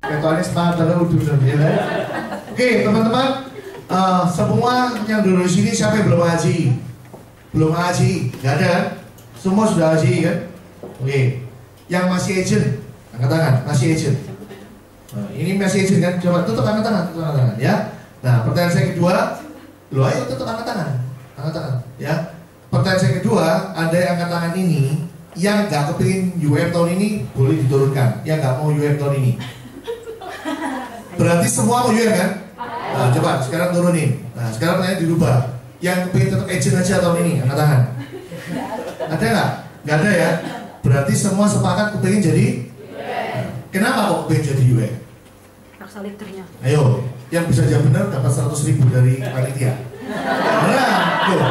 Ketuanya semangat terlalu udah ya. Oke, teman-teman, semua yang dulu di sini siapa yang belum ngaji? Belum ngaji, nggak ada kan? Semua sudah ngaji kan? Oke, yang masih agent, angkat tangan, masih agent. Nah, ini masih agent kan? Coba tutup angkat tangan, ya. Nah, pertanyaan saya kedua, lo ayo tutup angkat tangan, ya. Pertanyaan saya kedua, ada yang angkat tangan ini, yang nggak kepingin UM tahun ini boleh diturunkan, yang nggak mau UM tahun ini. Berarti semua mau UM kan? Nah, coba sekarang turunin. Nah, sekarang pertanyaan dirubah. Yang kepingin tetap agent aja tahun ini, angkat tangan. Ada nggak? Nggak ada ya. Berarti semua sepakat kepingin jadi. Nah, kenapa kok kepingin jadi UM? Raksa liternya. Ayo, yang bisa jawab benar dapat 100.000 dari panitia. Benar, tuh.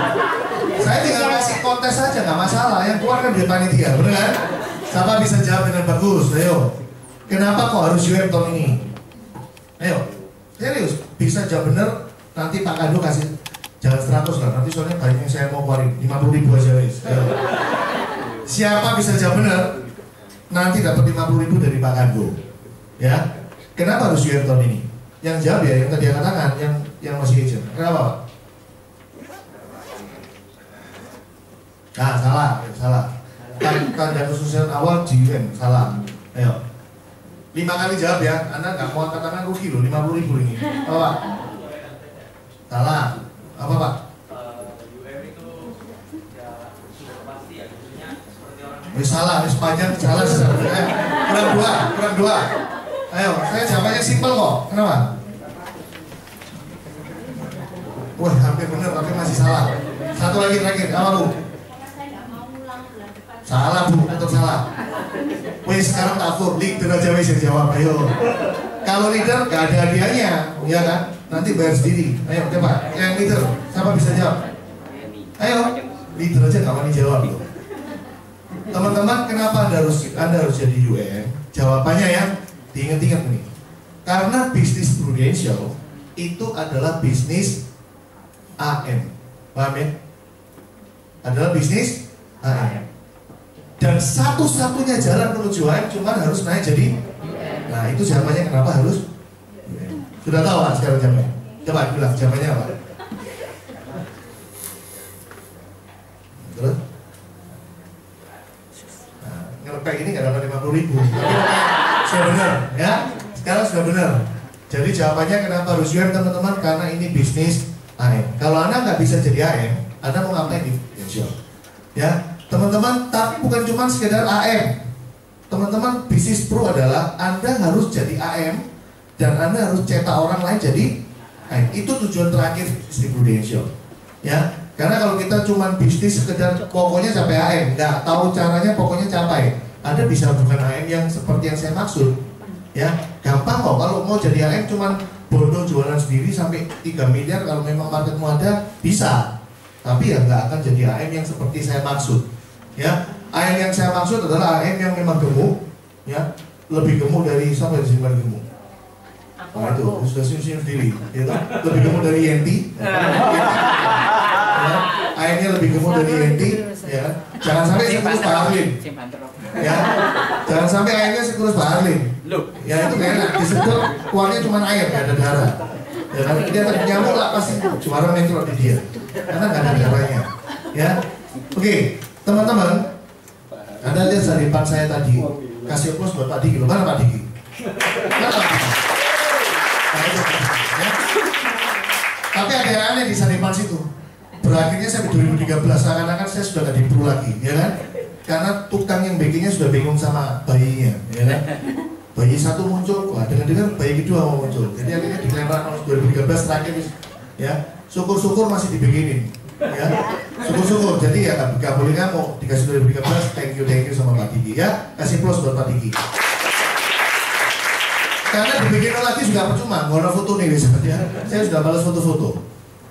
Saya tinggal kasih kontes aja, nggak masalah. Yang keluar kan dari panitia, benar kan? Siapa bisa jawab dengan bagus? Ayo. Kenapa kok harus UM tahun ini? Ayo, serius. Bisa jawab benar, nanti Pak Kado kasih jangan 100 lah. Nanti soalnya banyak yang saya mau keluarin 50.000 aja wis. Ayo. Siapa bisa jawab benar, nanti dapat 50.000 dari Pak Kado. Ya. Kenapa harus UM tahun ini? Yang jawab ya, yang tadi angkat tangan, yang masih agent. Kenapa Pak? Nah, salah. Tanda kesusahan awal di UM, salah. Ayo. 5 kali jawab ya, Anda nggak mau angkat tangan rugi loh, 50.000 ini. Apa Pak? Salah. Apa Pak? UM itu ya sudah pasti ya, maksudnya seperti orang. Salah, panjang salah. Kurang dua. Ayo, saya jawabannya simpel kok. Kenapa? Wah, hampir benar tapi masih salah. Satu lagi terakhir, apa Bu? Salah Bu, tetap salah. Wes sekarang takut, leader aja wes yang jawab. Ayo. Kalau leader gak ada hadiahnya, ya kan? Nanti bayar sendiri. Ayo coba, yang leader, siapa bisa jawab? Ayo, leader aja gak mau dijawab. Teman-teman, kenapa Anda harus jadi UM? Jawabannya ya, diingat-ingat nih. Karena bisnis prudential itu adalah bisnis AM, paham ya? Adalah bisnis AM. Dan satu-satunya jalan menuju AM cuma harus naik jadi. Nah itu jawabannya kenapa harus. Sudah tahu kan sekarang jawabannya? Coba bilang jawabannya apa? Terus? Nah, ngerepek ini nggak dapat 50.000. Sudah benar, ya? Sekarang sudah benar. Jadi jawabannya kenapa harus UM teman-teman? Karena ini bisnis AM. Kalau Anda nggak bisa jadi AM, Anda mau ngapain di pensiun? Ya? Teman-teman, tapi bukan cuma sekedar AM. Teman-teman, bisnis pro adalah Anda harus jadi AM dan Anda harus cetak orang lain jadi AM. Itu tujuan terakhir bisnis prudential. Ya, karena kalau kita cuma bisnis sekedar pokoknya capai AM, nggak tahu caranya pokoknya capai. Anda bisa bukan AM yang seperti yang saya maksud. Ya, gampang kok kalau mau jadi AM cuma bodoh jualan sendiri sampai 3 miliar kalau memang marketmu ada bisa. Tapi ya nggak akan jadi AM yang seperti saya maksud. Ya, AM yang saya maksud adalah AM yang memang gemuk, ya, lebih gemuk dari siapa di sini paling gemuk? Nah itu sudah senyum sendiri, ya, lebih gemuk dari Yenti. Ya, AM-nya lebih gemuk dari Yenti, ya. Jangan sampai sekurus Pak Arlin, ya. Jangan sampai AM-nya sekurus Pak Arlin. Ya itu gak enak, disedot keluarnya cuma air, gak ada darah. Ya kan, dia nyamuk lah pasti juara metro di dia, karena gak ada darahnya. Ya, oke. Teman-teman, Anda lihat saripan saya tadi, kasih plus buat Pak Diki. Mana Pak Diki? Mana Pak Diki? Ya. Tapi ada yang aneh di saripan situ. Berakhirnya sampai 2013, seakan-akan saya sudah gak di pro lagi, ya kan? Karena tukang yang backingnya sudah bingung sama bayinya, ya kan? Bayi satu muncul, wah dengan bayi kedua mau muncul. Jadi akhirnya dilempar tahun 2013 terakhir, ya. Syukur-syukur masih dibikinin. Ya, syukur-syukur. Jadi ya nggak boleh ngamuk. Dikasih 2013, thank you sama Pak Diki ya. Kasih plus buat Pak Diki. Karena dibikin lagi juga percuma. Nggak ada foto nih ya. Saya sudah balas foto-foto.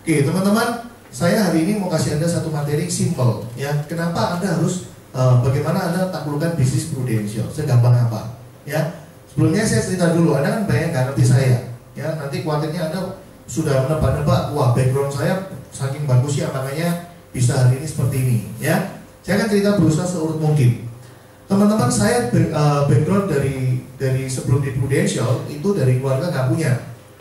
Oke teman-teman, saya hari ini mau kasih Anda satu materi simple ya. Kenapa Anda harus bagaimana Anda taklukkan bisnis prudential? Segampang apa? Ya. Sebelumnya saya cerita dulu. Anda kan banyak nggak ngerti saya. Ya, nanti khawatirnya Anda sudah menebak-nebak. Wah, background saya saking bagusnya makanya bisa hari ini seperti ini ya. Saya akan cerita berusaha seurut mungkin. Teman-teman saya background dari sebelum di Prudential itu dari keluarga nggak punya.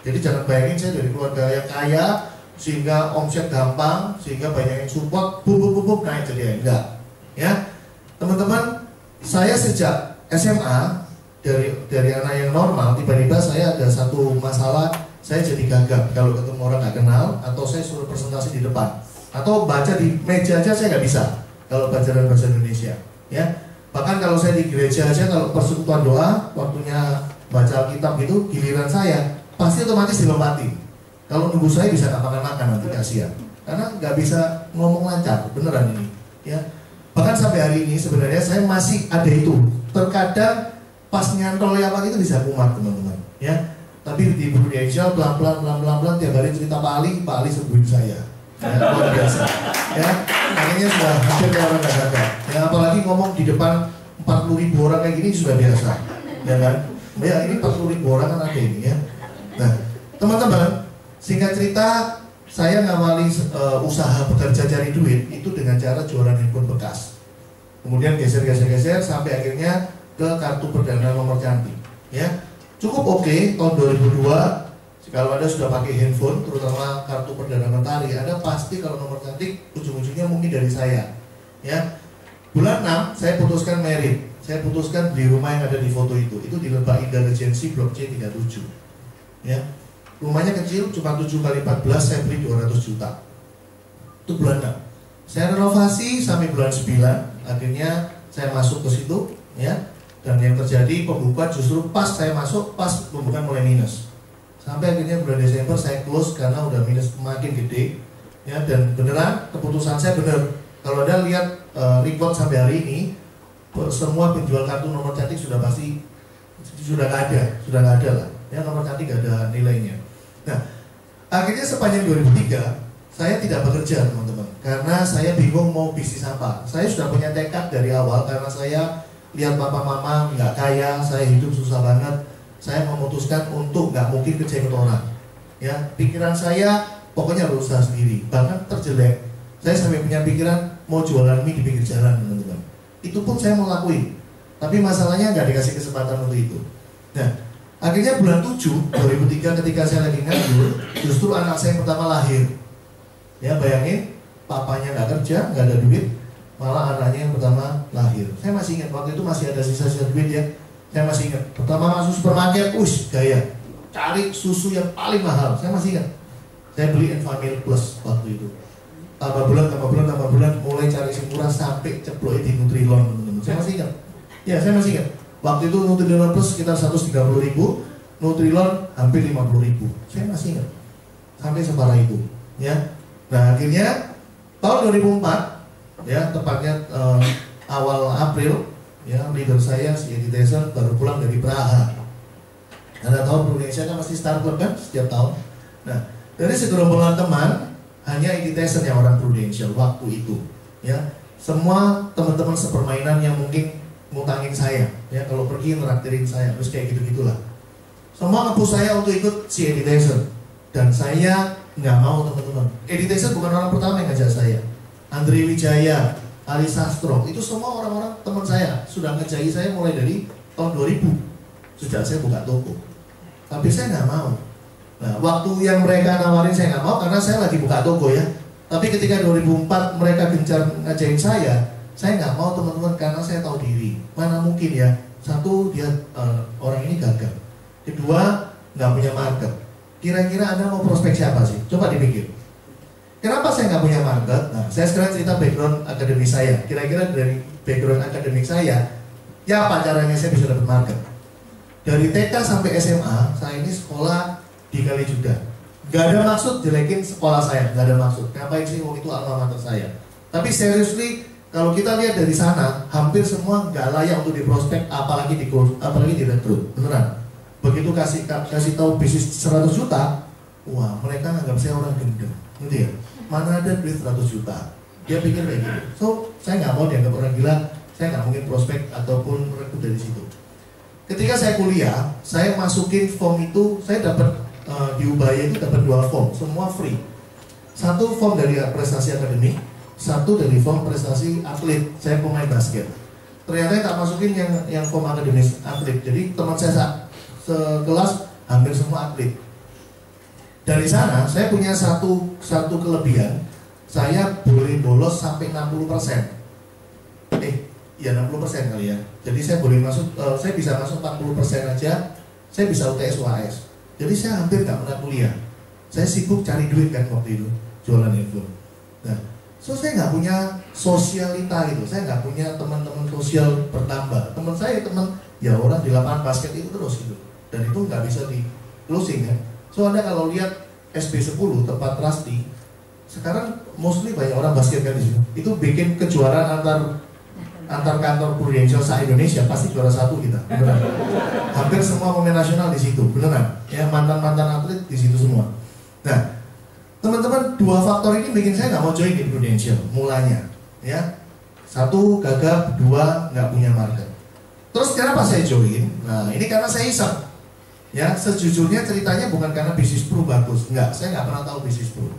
Jadi jangan bayangin saya dari keluarga yang kaya sehingga omset gampang, sehingga banyak yang support, bubuk naik jadi enggak. Ya, teman-teman, saya sejak SMA dari anak yang normal, tiba-tiba saya ada satu masalah, saya jadi gagap kalau ketemu orang nggak kenal, atau saya suruh presentasi di depan, atau baca di meja aja saya nggak bisa kalau pelajaran bahasa Indonesia. Ya, bahkan kalau saya di gereja aja kalau persekutuan doa, waktunya baca Alkitab gitu, giliran saya pasti otomatis dilompati. Kalau nunggu saya bisa nggak makan nanti kasihan, karena nggak bisa ngomong lancar, beneran ini. Ya, bahkan sampai hari ini sebenarnya saya masih ada itu. Terkadang pas nyantol apa gitu bisa kumat teman-teman. Ya, tapi di Prudential pelan-pelan tiap hari cerita Pak Ali sembuhin saya. Ya, luar biasa. Ya, akhirnya sudah hampir kayak orang nggak gagal. Ya, apalagi ngomong di depan 40.000 orang kayak gini sudah biasa. Ya kan? Ya, ini 40.000 orang kan ada ini ya. Nah, teman-teman, singkat cerita, saya ngawali usaha bekerja cari duit itu dengan cara jualan handphone bekas. Kemudian geser sampai akhirnya ke kartu perdana nomor cantik. Ya, cukup oke. Tahun 2002, kalau Anda sudah pakai handphone, terutama kartu perdana mentari, Anda pasti kalau nomor cantik ujung-ujungnya mungkin dari saya. Ya, bulan 6 saya putuskan merit. Saya putuskan beli rumah yang ada di foto itu di Lebak Indah Regency Blok C 37. Ya, rumahnya kecil, cuma 7 kali 14, saya beli 200 juta. Itu bulan 6. Saya renovasi sampai bulan 9, akhirnya saya masuk ke situ, ya. Dan yang terjadi pembukaan justru pas saya masuk, pas pembukaan mulai minus. Sampai akhirnya bulan Desember saya close karena udah minus makin gede, ya. Dan beneran keputusan saya bener. Kalau Anda lihat record sampai hari ini, semua penjual kartu nomor cantik sudah pasti sudah nggak ada lah. Ya, nomor cantik gak ada nilainya. Nah, akhirnya sepanjang 2003 saya tidak bekerja teman-teman, karena saya bingung mau bisnis apa. Saya sudah punya tekad dari awal karena saya lihat papa mama nggak kaya, saya hidup susah banget. Saya memutuskan untuk nggak mungkin kerja ikut orang. Ya, pikiran saya pokoknya berusaha sendiri. Bahkan terjelek, saya sampai punya pikiran mau jualan mie di pinggir jalan teman-teman. Itu pun saya mau lakuin, tapi masalahnya nggak dikasih kesempatan untuk itu. Nah, akhirnya bulan 7 2003 ketika saya lagi nganggur, justru anak saya yang pertama lahir. Ya, bayangin, papanya nggak kerja, nggak ada duit, malah anaknya yang pertama lahir. Saya masih ingat waktu itu masih ada sisa-sisa duit ya. Saya masih ingat pertama masuk supermarket, gaya cari susu yang paling mahal. Saya masih ingat. Saya beli Enfamil Plus waktu itu. Tambah bulan, mulai cari yang murah sampai ceplok di Nutrilon teman-teman. Saya masih ingat. Ya, saya masih ingat. Waktu itu Nutrilon Plus sekitar 130.000, Nutrilon hampir 50.000. Saya masih ingat. Sampai separah itu, ya. Nah, akhirnya tahun 2004, ya, tepatnya awal April, ya, leader saya si Eddie Tyson baru pulang dari Praha. Anda tahu Indonesia kan masih startup kan setiap tahun. Nah, dari segerombolan teman, hanya Eddie Tyson yang orang Prudential waktu itu, ya. Semua teman-teman sepermainan yang mungkin ngutangin saya, ya, kalau pergi ngeraktirin saya, terus kayak gitu-gitulah. Semua nge-push saya untuk ikut si Eddie Tyson, dan saya nggak mau teman-teman. Eddie Tyson bukan orang pertama yang ngajak saya. Andre Wijaya, Ali Sastro, itu semua orang-orang teman saya sudah ngejai saya mulai dari tahun 2000 sejak saya buka toko. Tapi saya nggak mau. Nah, waktu yang mereka nawarin saya nggak mau karena saya lagi buka toko ya. Tapi ketika 2004 mereka gencar ngajain saya nggak mau teman-teman karena saya tahu diri. Mana mungkin ya, satu dia orang ini gagal, kedua nggak punya market. Kira-kira Anda mau prospek siapa sih? Coba dipikir. Kenapa saya nggak punya market? Nah, saya sekarang cerita background akademik saya. Kira-kira dari background akademik saya, ya apa caranya saya bisa dapat market? Dari TK sampai SMA, saya ini sekolah di Kalijuda. Gak ada maksud jelekin sekolah saya, gak ada maksud. Ngapain sih itu alma mater saya? Tapi seriously, kalau kita lihat dari sana, hampir semua nggak layak untuk diprospek, apalagi direkrut, beneran. Begitu kasih tahu bisnis 100 juta, wah mereka nganggap saya orang gendeng, gitu ya. Mana ada duit 100 juta? Dia pikir kayak gitu. So, saya nggak mau dianggap orang gila, saya nggak mungkin prospek ataupun rekrut dari situ. Ketika saya kuliah, saya masukin form itu, saya dapat di Ubaya itu dapat 2 form, semua free. Satu form dari prestasi akademik, satu dari form prestasi atlet, saya pemain basket. Ternyata yang tak masukin yang form akademis atlet. Jadi teman saya sekelas hampir semua atlet. Dari sana saya punya satu kelebihan, saya boleh bolos sampai 60%. Ya 60% kali ya. Jadi saya boleh masuk, saya bisa masuk 40% aja. Saya bisa UTS UAS. Jadi saya hampir nggak pernah kuliah. Saya sibuk cari duit kan waktu itu, jualan handphone. Nah, saya nggak punya sosialita gitu. Saya nggak punya teman-teman sosial bertambah. Teman saya teman ya orang di lapangan basket itu terus gitu. Dan itu nggak bisa di closing kan. Anda kalau lihat SB10 tempat Trusty, sekarang mostly banyak orang basket kan di situ. Itu bikin kejuaraan antar kantor Prudential se-Indonesia pasti juara satu kita, beneran. Hampir semua pemain nasional di situ, beneran. Ya mantan atlet di situ semua. Nah, teman-teman, dua faktor ini bikin saya nggak mau join di Prudential mulanya. Ya, satu gagap, dua nggak punya market. Terus kenapa saya join? Nah, ini karena saya iseng. Ya, sejujurnya ceritanya bukan karena bisnis pro bagus, enggak, saya nggak pernah tahu bisnis pro.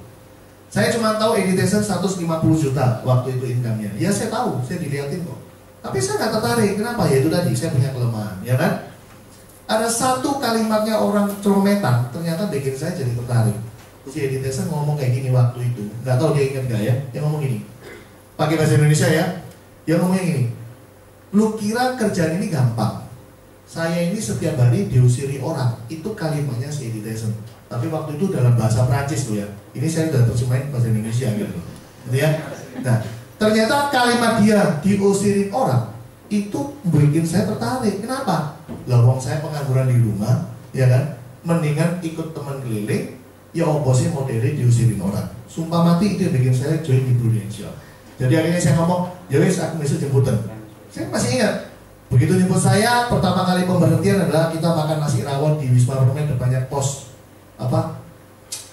Saya cuma tahu Editeson 150 juta waktu itu income-nya. Ya saya tahu, saya dilihatin kok. Tapi saya nggak tertarik, kenapa? Ya itu tadi, saya punya kelemahan, ya kan? Ada satu kalimatnya orang Cerometan, ternyata bikin saya jadi tertarik. Si Editeson ngomong kayak gini waktu itu, nggak tahu dia ingat nggak ya? Dia ngomong gini, pakai bahasa Indonesia ya. Dia ngomongnya gini, lu kira kerjaan ini gampang? Saya ini setiap hari diusiri orang, itu kalimatnya si Editeson. Tapi waktu itu dalam bahasa Prancis tuh ya. Ini saya udah terjemahin bahasa Indonesia gitu ya. Nah, ternyata kalimat dia diusiri orang itu bikin saya tertarik. Kenapa? Lah wong saya pengangguran di rumah, ya kan? Mendingan ikut teman keliling, ya oposnya modelnya diusirin orang. Sumpah mati itu yang bikin saya join di Prudential. Jadi akhirnya saya ngomong, ya wes aku besok jemputan. Saya masih ingat. Begitu jemput saya, pertama kali pemberhentian adalah kita makan nasi rawon di Wisma Permen depannya pos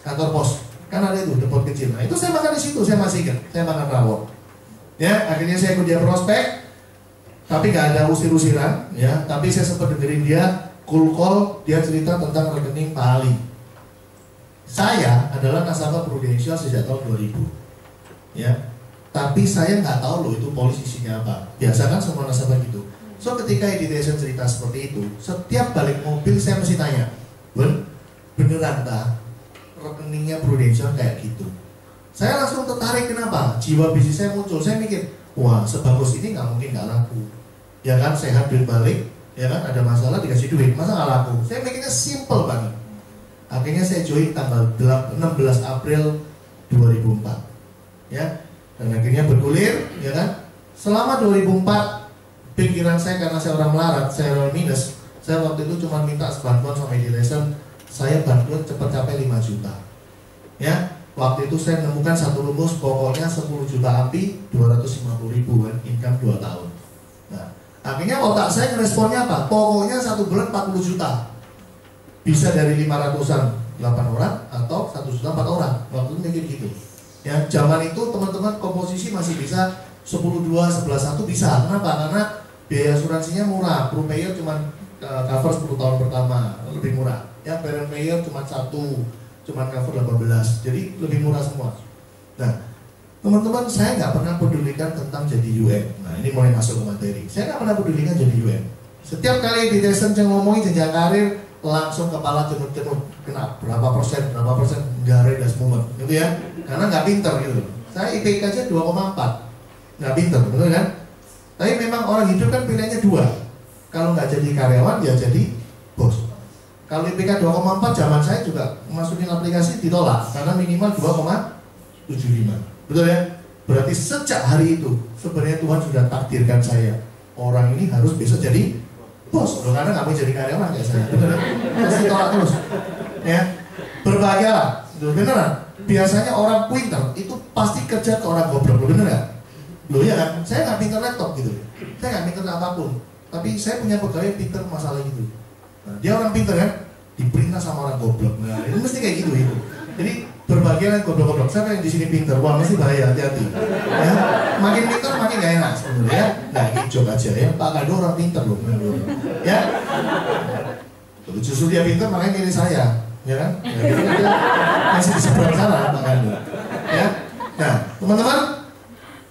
kantor pos. Kan ada itu depot kecil. Nah, itu saya makan di situ, saya masih ingat. Saya makan rawon. Ya, akhirnya saya ikut dia prospek. Tapi nggak ada usir-usiran, ya. Tapi saya sempat dengerin dia cool call, dia cerita tentang rekening Pak Ali. Saya adalah nasabah Prudential sejak tahun 2000. Ya. Tapi saya nggak tahu loh itu polisi isinya apa. Biasa kan semua nasabah gitu. So ketika Editeson cerita seperti itu, setiap balik mobil saya mesti tanya, beneran tak rekeningnya Prudential kayak gitu? Saya langsung tertarik, kenapa? Jiwa bisnis saya muncul, saya mikir, wah sebagus ini nggak mungkin nggak laku. Ya kan, sehat duit balik, ya kan, ada masalah dikasih duit, masa nggak laku? Saya mikirnya simple banget. Akhirnya saya join tanggal 16 April 2004, ya, dan akhirnya bergulir, ya kan. Selama 2004 pikiran saya, karena saya orang melarat, saya orang minus, saya waktu itu cuma minta bantuan sama Editeson, saya bantuan cepat capai 5 juta. Ya, waktu itu saya menemukan satu rumus, pokoknya 10 juta api, 250.000 kan, income 2 tahun. Nah, akhirnya otak saya responnya apa? Pokoknya 1 bulan 40 juta. Bisa dari 500-an 8 orang atau 1 juta 4 orang. Waktu itu mikir gitu. Ya, zaman itu teman-teman komposisi masih bisa 10-2, 11-1 bisa. Kenapa? Karena biaya asuransinya murah, pro payer cuma cover 10 tahun pertama, lebih murah. Ya, parent payer cuma 1, cuma cover 18, jadi lebih murah semua. Nah, teman-teman, saya nggak pernah pedulikan tentang jadi UN. Nah, ini mulai masuk ke materi. Saya nggak pernah pedulikan jadi UN. Setiap kali di Editeson yang ngomongin jenjang karir, langsung kepala cenut-cenut, kena berapa persen, nggak ada moment, gitu ya. Karena nggak pinter gitu. Saya IPK aja 2,4, nggak pinter, betul kan? Tapi memang orang hidup kan pilihannya 2. Kalau nggak jadi karyawan, ya jadi bos. Kalau IPK 2,4 zaman saya juga masukin aplikasi ditolak karena minimal 2,75. Betul ya? Berarti sejak hari itu sebenarnya Tuhan sudah takdirkan saya, orang ini harus besok jadi bos. Loh, karena nggak mau jadi karyawan kayak saya. Betul ya? Terus ditolak terus. Ya. Berbahagialah. Beneran. Biasanya orang pinter itu pasti kerja ke orang goblok. Bener nggak? Loh ya kan, saya nggak pinter laptop gitu, saya nggak pinter apapun, tapi saya punya pegawai pinter masalah gitu. Nah, dia orang pinter kan, diperintah sama orang goblok. Nah, itu mesti kayak gitu itu. Jadi berbagai goblok-goblok. Siapa yang di sini pinter? Wah, mesti bahaya, hati-hati. Ya, makin pinter makin gak enak sebenarnya. Ya. Nah, ini joke aja ya. Pak Kado orang pinter loh, ya. Justru dia pinter makanya milih saya, ya kan? Ya, dia masih di seberang sana Pak Kado. Ya. Nah, teman-teman.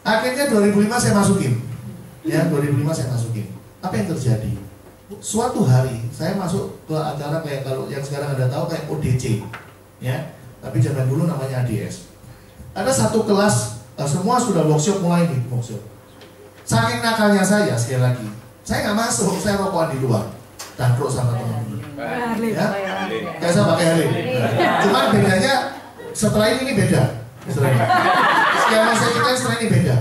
Akhirnya 2005 saya masukin. Ya, 2005 saya masukin. Apa yang terjadi? Suatu hari saya masuk ke acara kayak kalau yang sekarang Anda tahu kayak ODC, ya. Tapi zaman dulu namanya ADS. Ada satu kelas, semua sudah workshop mulai nih workshop. Saking nakalnya saya sekali lagi, saya nggak masuk, saya rokokan di luar, cangkruk sama teman-teman. Ya, kayak saya pakai helm. Cuman bedanya setelah ini beda. Sekian masa kita setelah ini beda.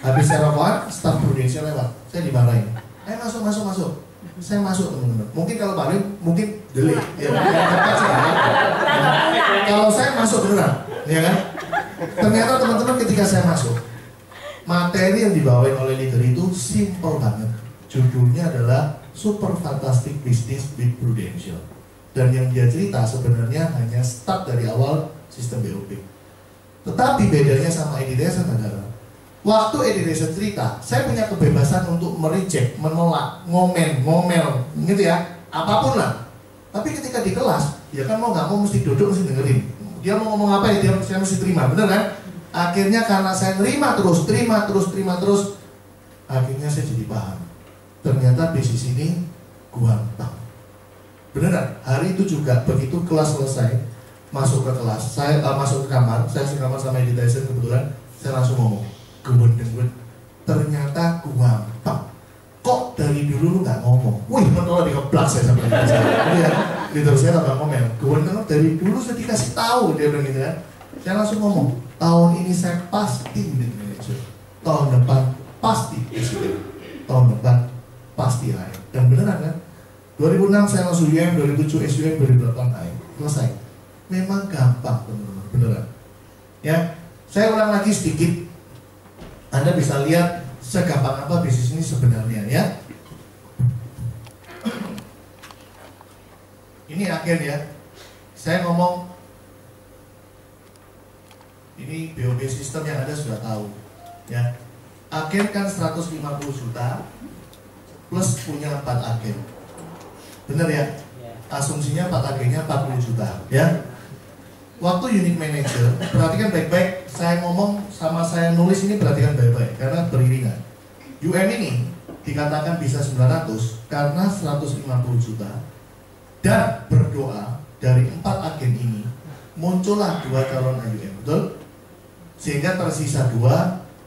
Habis saya rokokan, staf prudensial lewat, saya dimarahin. Ayo masuk. Saya masuk teman-teman. Mungkin kalau Pak Lim, mungkin delik. Ya, kalau saya masuk beneran, ya kan? Ternyata teman-teman ketika saya masuk, materi yang dibawain oleh leader itu simple banget. Judulnya adalah Super Fantastic Business with Prudential. Dan yang dia cerita sebenarnya hanya start dari awal sistem BOP. Tetapi bedanya sama Edison adalah waktu Edison cerita, saya punya kebebasan untuk mereject, menolak, ngomel, gitu ya, apapun lah. Tapi ketika di kelas, ya kan mau nggak mau mesti duduk, mesti dengerin. Dia mau ngomong apa ya, saya mesti terima, bener kan? Akhirnya karena saya terima terus, akhirnya saya jadi paham. Ternyata bisnis ini gampang. Beneran, hari itu juga begitu kelas selesai, masuk ke kelas, saya masuk ke kamar, saya sekamar sama Edison kebetulan, saya langsung ngomong. Gewen, ternyata gampang. Kok dari dulu lu nggak ngomong? Wih, betul dikeplak saya sama dia. Iya, leader saya tambah ngomel. Gewen, dari dulu saya dikasih tahu, dia bilang gitu kan. Saya langsung ngomong, tahun ini saya pasti unit manager. Tahun depan pasti presiden. Tahun depan pasti lain. Dan beneran kan? 2006 saya masuk UM, 2007 SUM, 2008 lain. Selesai. Memang gampang teman-teman, beneran. Ya, saya ulang lagi sedikit. Anda bisa lihat segampang apa bisnis ini sebenarnya ya. Ini agen ya. Saya ngomong ini BOB sistem yang Anda sudah tahu ya. Agen kan 150 juta plus punya 4 agen. Bener ya? Asumsinya 4 agennya 40 juta ya. Waktu unit manager, perhatikan baik-baik. Saya ngomong sama saya nulis ini perhatikan baik-baik karena beriringan. UM ini dikatakan bisa 900 karena 150 juta dan berdoa dari 4 agen ini muncullah 2 calon AUM, betul? Sehingga tersisa 2,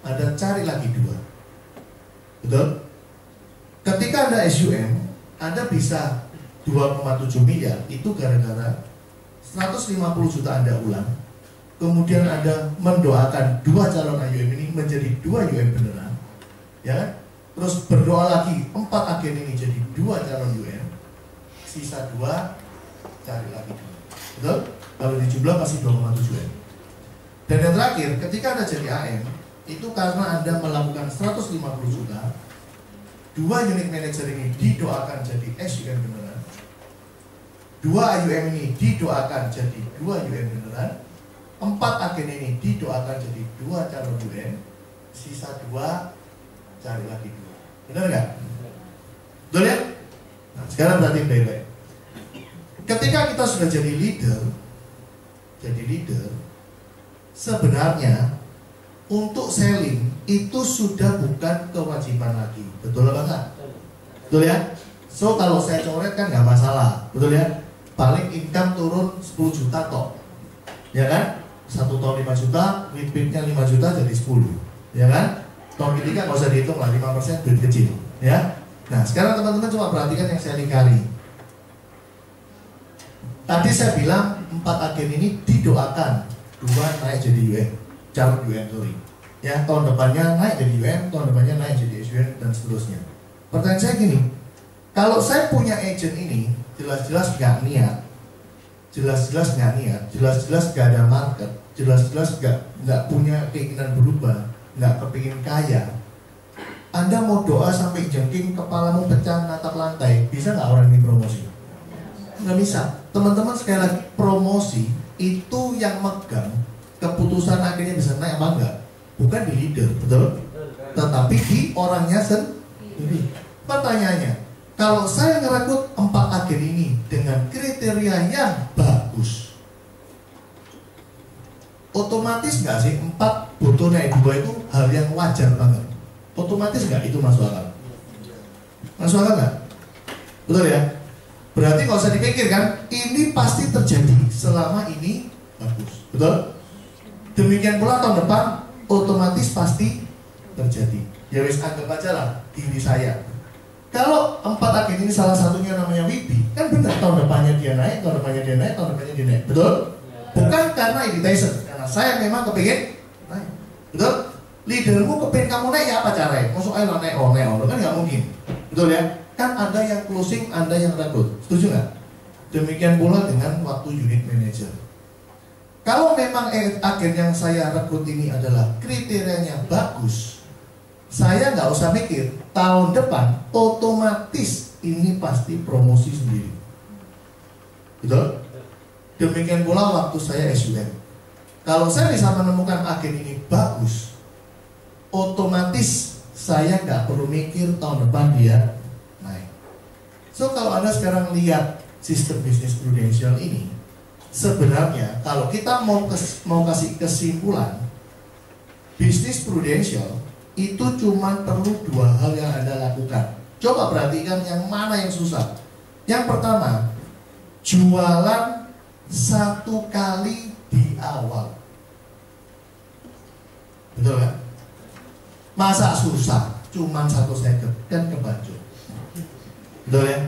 ada cari lagi 2, betul? Ketika Anda SUM, Anda bisa 2,7 miliar itu gara-gara 150 juta Anda ulang, kemudian Anda mendoakan 2 calon AUM ini menjadi 2 UM beneran, ya. Terus berdoa lagi 4 agen ini jadi 2 calon UM, sisa 2 cari lagi 2, betul? Kalau dijumlah pasti 2,7 UM. Dan yang terakhir, ketika Anda jadi AM, itu karena Anda melakukan 150 juta, 2 unit manager ini didoakan jadi SUM beneran. 2 AUM ini didoakan jadi 2 UM beneran. 4 agen ini didoakan jadi 2 calon UM. Sisa 2 cari lagi 2. Benar nggak? Betul ya? Nah, sekarang berarti baik-baik. Ketika kita sudah jadi leader, sebenarnya untuk selling itu sudah bukan kewajiban lagi. Betul apa enggak? Betul ya? So kalau saya coret kan nggak masalah, betul ya? Paling income turun 10 juta toh, ya kan? 1 tahun 5 juta, repeatnya 5 juta jadi 10, ya kan? Tahun ketiga nggak usah dihitung lah, 5% duit kecil, ya. Nah sekarang teman-teman coba perhatikan yang saya lingkari. Tadi saya bilang 4 agen ini didoakan 2 naik jadi UM, calon UM sorry, ya. Tahun depannya naik jadi UM, tahun depannya naik jadi SUM dan seterusnya. Pertanyaan saya gini, kalau saya punya agent ini jelas-jelas nggak niat, jelas-jelas nggak ada market, jelas-jelas nggak punya keinginan berubah, nggak kepingin kaya. Anda mau doa sampai jengking kepalamu pecah natap lantai, bisa nggak orang ini promosi? Nggak bisa. Teman-teman sekali lagi, promosi itu yang megang keputusan akhirnya bisa naik apa enggak, bukan di leader, betul? Tetapi di orangnya sendiri. Pertanyaannya, kalau saya ngerekrut 4 agen ini dengan kriteria yang bagus, otomatis nggak sih 4 butuh naik 2 itu hal yang wajar banget. Otomatis nggak itu masuk akal? Masuk akal nggak? Betul ya? Berarti nggak usah dipikirkan, ini pasti terjadi selama ini bagus. Betul? Demikian pula tahun depan otomatis pasti terjadi. Ya wis, anggap aja lah diri saya. Kalau 4 agen ini salah satunya namanya Wibi, kan benar tahun depannya dia naik, tahun depannya dia naik, tahun depannya dia naik. Betul? Bukan karena ini Tyson, karena saya memang kepingin naik. Betul? Leadermu kepingin kamu naik ya apa caranya? Masuk aja naik, kan nggak mungkin. Betul ya? Kan ada yang closing, ada yang rekrut. Setuju nggak? Demikian pula dengan waktu unit manager. Kalau memang agen yang saya rekrut ini adalah kriterianya bagus, saya nggak usah mikir, tahun depan otomatis ini pasti promosi sendiri. Betul? Demikian pula waktu saya SUM. Kalau saya bisa menemukan agen ini bagus, otomatis saya nggak perlu mikir tahun depan dia naik. So kalau Anda sekarang lihat sistem bisnis prudensial ini, sebenarnya kalau kita mau kasih kesimpulan, bisnis prudensial itu cuma perlu 2 hal yang Anda lakukan. Coba perhatikan yang mana yang susah. Yang pertama, jualan 1 kali di awal. Betul kan? Masa susah? Cuma 1 second dan kebancut. Betul ya?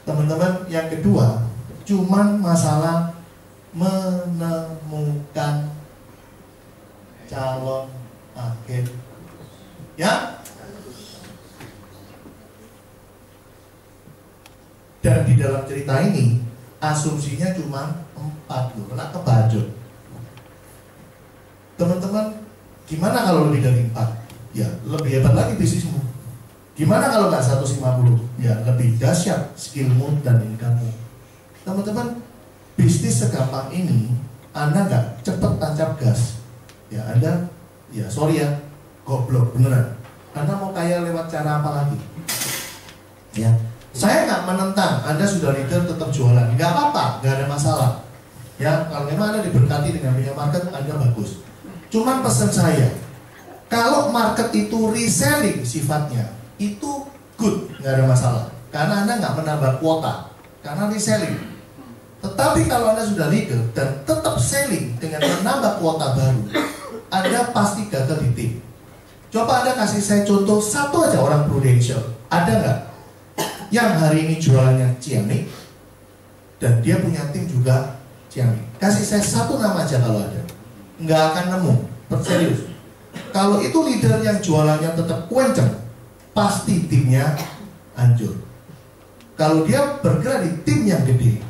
Teman-teman, yang kedua, cuman masalah menemukan calon agen. Ya? Dan di dalam cerita ini asumsinya cuma 4 loh, kena kebacut. Teman-teman, gimana kalau lebih dari 4? Ya, lebih hebat lagi bisnismu. Gimana kalau nggak 150? Ya, lebih dahsyat skillmu dan income-mu. Teman-teman, bisnis segampang ini, Anda nggak cepet tancap gas. Ya, Anda, ya sorry ya, goblok beneran. Anda mau kaya lewat cara apa lagi? Ya, saya nggak menentang Anda sudah leader tetap jualan, nggak apa-apa, nggak ada masalah. Ya, kalau memang Anda diberkati dengan punya market, Anda bagus. Cuman pesan saya, kalau market itu reselling sifatnya, itu good, nggak ada masalah. Karena Anda nggak menambah kuota, karena reselling. Tetapi kalau Anda sudah leader dan tetap selling dengan menambah kuota baru, Anda pasti gagal di tim. Coba Anda kasih saya contoh 1 aja orang prudensial. Ada nggak yang hari ini jualannya ciamik dan dia punya tim juga ciamik? Kasih saya 1 nama aja kalau ada. Nggak akan nemu, serius. Kalau itu leader yang jualannya tetap kenceng, pasti timnya hancur. Kalau dia bergerak di tim yang gede,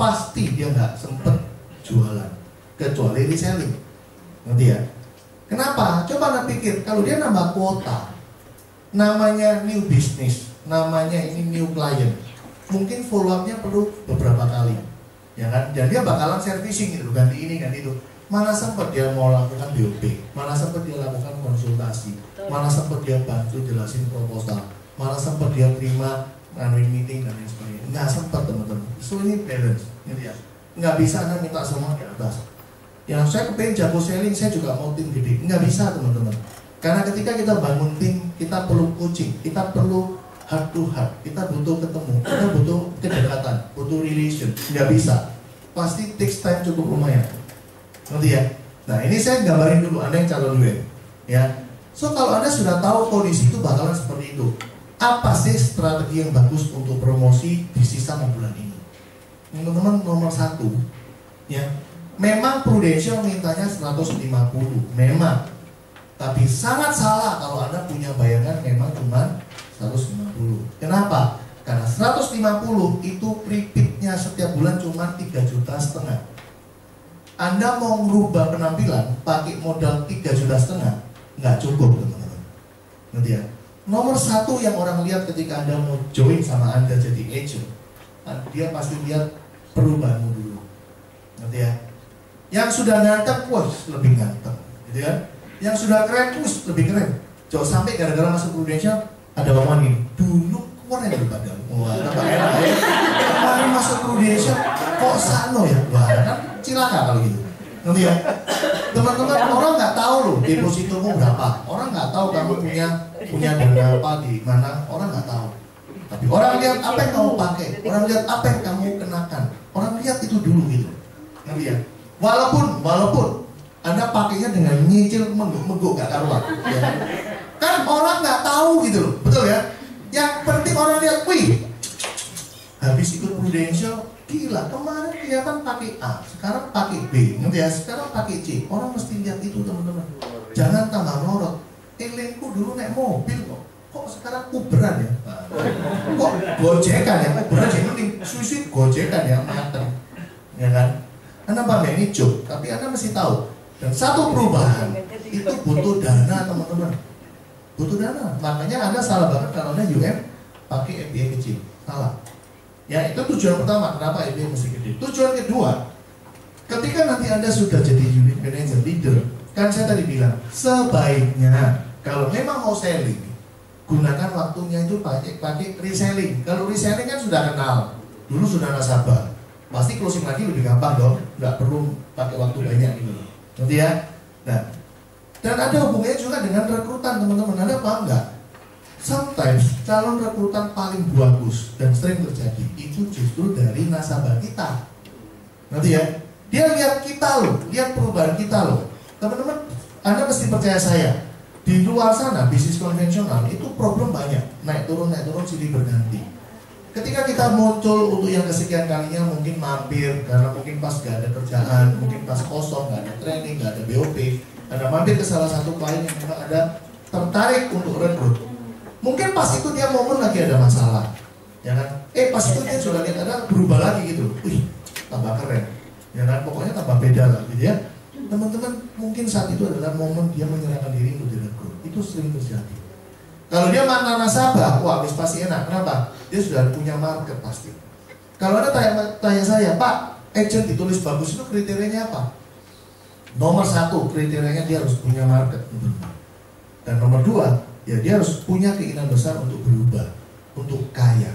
pasti dia nggak sempet jualan, kecuali reselling. Ngerti ya? Kenapa? Coba Anda pikir, kalau dia nambah kuota, namanya new business, namanya ini new client, mungkin follow up-nya perlu beberapa kali, ya kan? Dan dia bakalan servicing gitu, ganti ini, ganti itu. Mana sempat dia mau lakukan BOP, mana sempat dia lakukan konsultasi, mana sempat dia bantu jelasin proposal, mana sempat dia terima running meeting dan lain sebagainya. Nggak sempat teman-teman. So ini balance, gitu ya. Nggak bisa Anda minta semua di atas. Yang saya kepengen jago selling, saya juga mau tim gede. Nggak bisa teman-teman. Karena ketika kita bangun tim, kita perlu coaching, kita perlu heart to heart, kita butuh ketemu, kita butuh kedekatan, butuh relation. Nggak bisa. Pasti takes time cukup lumayan. Ngerti ya? Nah ini saya gambarin dulu, Anda yang calon UN. Ya. So kalau Anda sudah tahu kondisi itu bakalan seperti itu, apa sih strategi yang bagus untuk promosi di sisa bulan ini? Teman-teman, nomor 1, ya, memang prudensial mintanya 150, memang. Tapi sangat salah kalau Anda punya bayangan memang cuma 150. Kenapa? Karena 150 itu repeatnya setiap bulan cuma 3,5 juta. Anda mau merubah penampilan pakai modal 3,5 juta, nggak cukup teman-teman. Ngerti ya? Nomor 1 yang orang lihat ketika Anda mau join sama Anda jadi agent, dia pasti lihat perubahanmu dulu. Ngerti ya? Yang sudah ganteng, wah lebih ganteng, gitu kan? Yang sudah keren, lebih keren. Jangan sampai gara-gara masuk prudensial ada omongan gini, dulu keren ya badan. Wah, tambah enak ya. Kemarin masuk prudensial, kok sano ya? Wah, kan cilaka kalau gitu. Nanti ya, teman-teman, orang nggak tahu loh depositomu berapa. Orang nggak tahu kamu punya dana apa di mana. Orang nggak tahu. Tapi orang lihat apa yang kamu pakai, orang lihat apa yang kamu kenakan. Orang lihat itu dulu gitu. Nanti ya, walaupun Anda pakainya dengan nyicil mengguk nggak karuan. Ya. Kan orang nggak tahu gitu loh, betul ya? Yang penting orang lihat, wih, habis ikut Prudential, gila, kemarin kelihatan pakai A, sekarang pakai B, nanti ya, sekarang pakai C. Orang mesti lihat itu teman-teman. Jangan tambah melorot. Linku dulu naik mobil kok sekarang Uberan ya? Kok gojekan ya? Uberan sih penting, suicide gojekan ya, mateng, ya kan? Anda pakai ini joke, tapi Anda mesti tahu. Dan satu perubahan itu butuh dana teman-teman, butuh dana. Makanya Anda salah banget kalau Anda UM pakai FBA kecil, salah. Ya itu tujuan pertama, kenapa FBA mesti gede. Tujuan kedua, ketika nanti Anda sudah jadi unit manager leader, kan saya tadi bilang sebaiknya kalau memang mau selling, gunakan waktunya itu pakai reselling. Kalau reselling kan sudah kenal, dulu sudah nasabah, pasti closing lagi lebih gampang dong, nggak perlu pakai waktu banyak gitu. Nanti ya. Nah, dan ada hubungannya juga dengan rekrutan teman-teman. Anda paham nggak? Sometimes calon rekrutan paling bagus dan sering terjadi itu justru dari nasabah kita. Nanti ya, dia lihat kita loh, lihat perubahan kita loh. Teman-teman, Anda mesti percaya saya. Di luar sana bisnis konvensional itu problem banyak, naik turun silih berganti. Ketika kita muncul untuk yang kesekian kalinya mungkin mampir karena mungkin pas gak ada kerjaan, mungkin pas kosong, gak ada training, gak ada BOP, Anda mampir ke salah satu klien yang memang ada tertarik untuk rekrut. Mungkin pas itu dia momen lagi ada masalah, ya kan? Pas itu dia sudah lihat ada berubah lagi gitu, wih, tambah keren, ya kan? Pokoknya tambah beda lah, gitu ya. Teman-teman, mungkin saat itu adalah momen dia menyerahkan diri untuk direkrut. Itu sering terjadi. Kalau dia mantan nasabah, wah habis pasti enak. Kenapa? Dia sudah punya market pasti. Kalau Anda tanya saya, Pak, agent ditulis bagus itu kriterianya apa? Nomor satu, kriterianya dia harus punya market. Dan nomor dua, ya dia harus punya keinginan besar untuk berubah, untuk kaya.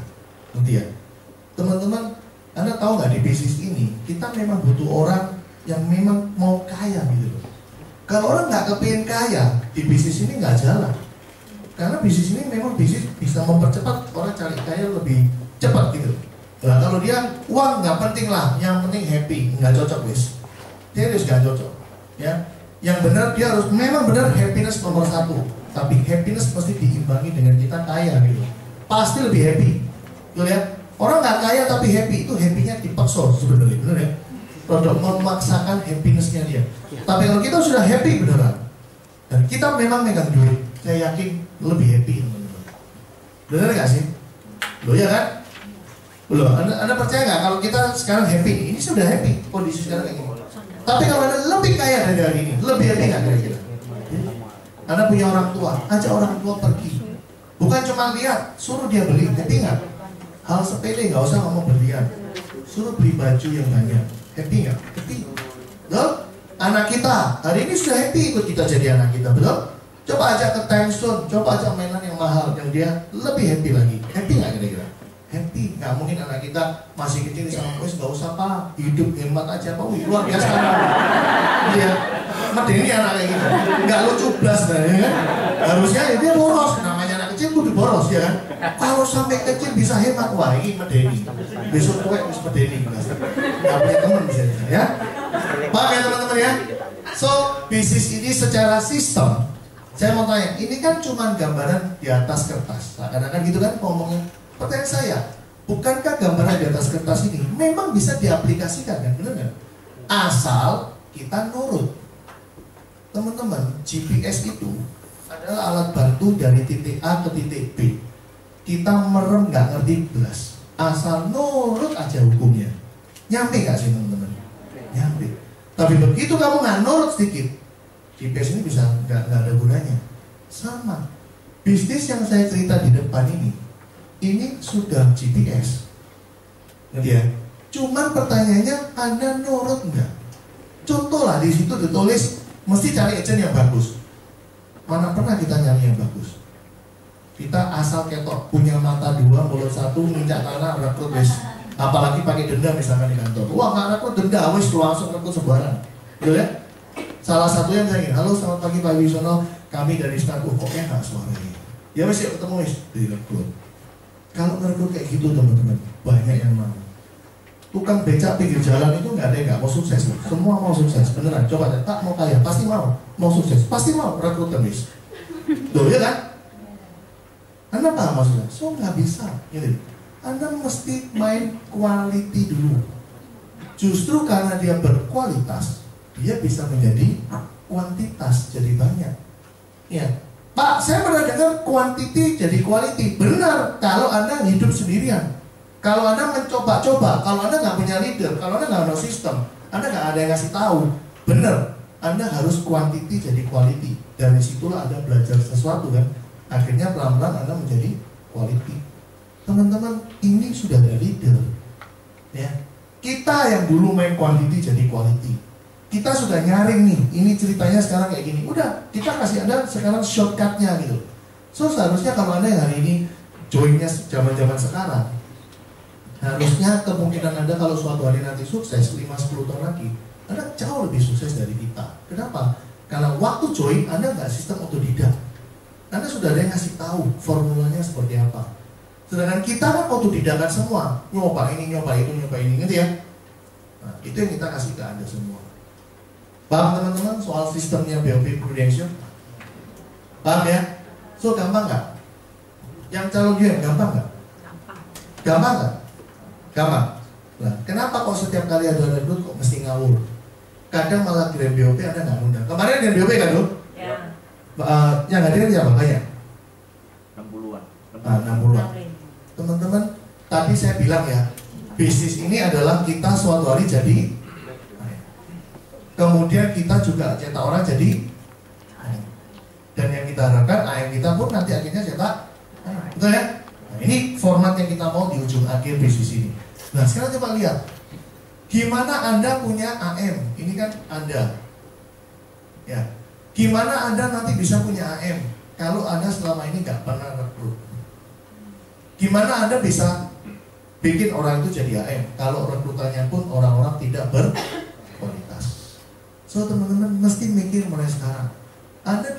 Nanti ya, teman-teman, Anda tahu nggak di bisnis ini kita memang butuh orang yang memang mau kaya gitu loh. Kalau orang nggak kepingin kaya di bisnis ini nggak jalan. Karena bisnis ini memang bisnis bisa mempercepat orang cari kaya lebih cepat gitu. Nah kalau dia uang nggak penting lah, yang penting happy, nggak cocok guys. Dia harus nggak cocok. Ya, yang benar dia harus memang benar happiness nomor satu. Tapi happiness pasti diimbangi dengan kita kaya gitu. Pasti lebih happy. Tuh lihat, orang nggak kaya tapi happy itu happynya dipaksa sebenarnya, benar ya? Produk memaksakan happinessnya dia. Tapi kalau kita sudah happy beneran dan kita memang megang duit, saya yakin lebih happy teman-teman. Benar nggak sih? Loh ya kan? Loh, anda percaya nggak kalau kita sekarang happy? Ini sudah happy kondisi sekarang kayak gini. Tapi kalau Anda lebih kaya dari hari ini, lebih happy nggak kira-kira? Anda punya orang tua, ajak orang tua pergi. Bukan cuma lihat, suruh dia beli, happy nggak? Hal sepele nggak usah ngomong berlian. Suruh beli baju yang banyak, happy nggak? Happy. Betul? Anak kita hari ini sudah happy ikut kita jadi anak kita, betul? Coba ajak ke Time Zone, coba ajak mainan yang mahal yang dia lebih happy lagi. Happy nggak kira-kira? Happy. Nggak mungkin anak kita masih kecil sama wes nggak usah Pak, hidup hemat aja Pak. Wih, luar biasa. Iya. Medeni anak kayak gitu. Nggak lucu blas ya. Harusnya ya dia boros. Namanya anak kecil kudu boros ya kan. Kalau sampai kecil bisa hemat, wah ini medeni. Besok kowe wis medeni. Nggak punya teman bisa ya. Paham ya teman-teman ya. So bisnis ini secara sistem. Saya mau tanya, ini kan cuma gambaran di atas kertas. Kadang-kadang gitu kan ngomongnya. Pertanyaan saya, bukankah gambaran di atas kertas ini memang bisa diaplikasikan kan? Benar nggak? Asal kita nurut. Teman-teman, GPS itu adalah alat bantu dari titik A ke titik B. Kita merem nggak ngerti belas. Asal nurut aja hukumnya. Nyampe nggak sih teman-teman? Nyampe. Tapi begitu kamu nggak nurut sedikit, GPS ini bisa nggak ada gunanya. Sama. Bisnis yang saya cerita di depan ini sudah GPS, ngerti ya? Cuman pertanyaannya, Anda nurut nggak? Contoh lah di situ ditulis, mesti cari agent yang bagus. Mana pernah kita nyari yang bagus? Kita asal ketok, punya mata dua, mulut satu, minyak tanah, rekrut wes. Apalagi pakai denda misalkan di kantor. Wah nggak rekrut denda, wes langsung rekrut sebaran. Betul ya? Salah satunya misalnya, halo selamat pagi Pak Wisono, kami dari Stan, kok enak suaranya. Ya wes yuk ketemu wes, direkrut. Kalau ngerekrut kayak gitu teman-teman, banyak yang mau. Tukang becak pinggir jalan itu nggak ada yang nggak mau sukses, semua mau sukses, beneran. Coba deh, tak mau kaya, pasti mau sukses, pasti mau rekrut wes. Tuh ya kan? Anda paham maksudnya? So nggak bisa, gitu. Anda mesti main quality dulu. Justru karena dia berkualitas, dia bisa menjadi kuantitas, jadi banyak. Ya, Pak, saya pernah dengar quantity jadi quality. Benar, kalau Anda hidup sendirian. Kalau Anda mencoba-coba, kalau Anda nggak punya leader, kalau Anda nggak ada sistem, Anda nggak ada yang ngasih tahu. Benar, Anda harus quantity jadi quality. Dari situlah Anda belajar sesuatu kan. Akhirnya pelan-pelan Anda menjadi quality. Teman-teman, ini sudah ada leader. Ya, kita yang dulu main quantity jadi quality. Kita sudah nyaring nih, ini ceritanya sekarang kayak gini. Udah, kita kasih Anda sekarang shortcutnya gitu. So seharusnya kalau Anda yang hari ini joinnya zaman-zaman sekarang, harusnya kemungkinan Anda kalau suatu hari nanti sukses 5-10 tahun lagi, Anda jauh lebih sukses dari kita. Kenapa? Karena waktu join Anda nggak sistem otodidak. Anda sudah ada yang ngasih tahu formulanya seperti apa. Sedangkan kita kan otodidakan semua, nyoba ini, nyoba itu, nyoba ini, gitu ya. Nah, itu yang kita kasih ke Anda semua. Paham teman-teman soal sistemnya BOP Prudential? Paham ya? So gampang nggak? Yang calon UN gampang nggak? Gampang nggak? Gampang. Nah, kenapa kok setiap kali ada rekrut kok mesti ngawur? Kadang malah Grand BOP Anda nggak undang. Kemarin Grand BOP kan tuh? Ya. Yang hadir siapa? Banyak? 60-an. 60-an. Teman-teman, tadi saya bilang ya, bisnis ini adalah kita suatu hari jadi, kemudian kita juga cetak orang jadi, dan yang kita harapkan AM kita pun nanti akhirnya cetak, betul ya? Nah, ini format yang kita mau di ujung akhir bisnis ini. Nah sekarang coba lihat, gimana Anda punya AM? Ini kan Anda, ya. Gimana Anda nanti bisa punya AM kalau Anda selama ini nggak pernah rekrut? Gimana Anda bisa bikin orang itu jadi AM kalau rekrutannya pun orang-orang tidak berkualitas? So teman-teman mesti mikir mulai sekarang. Anda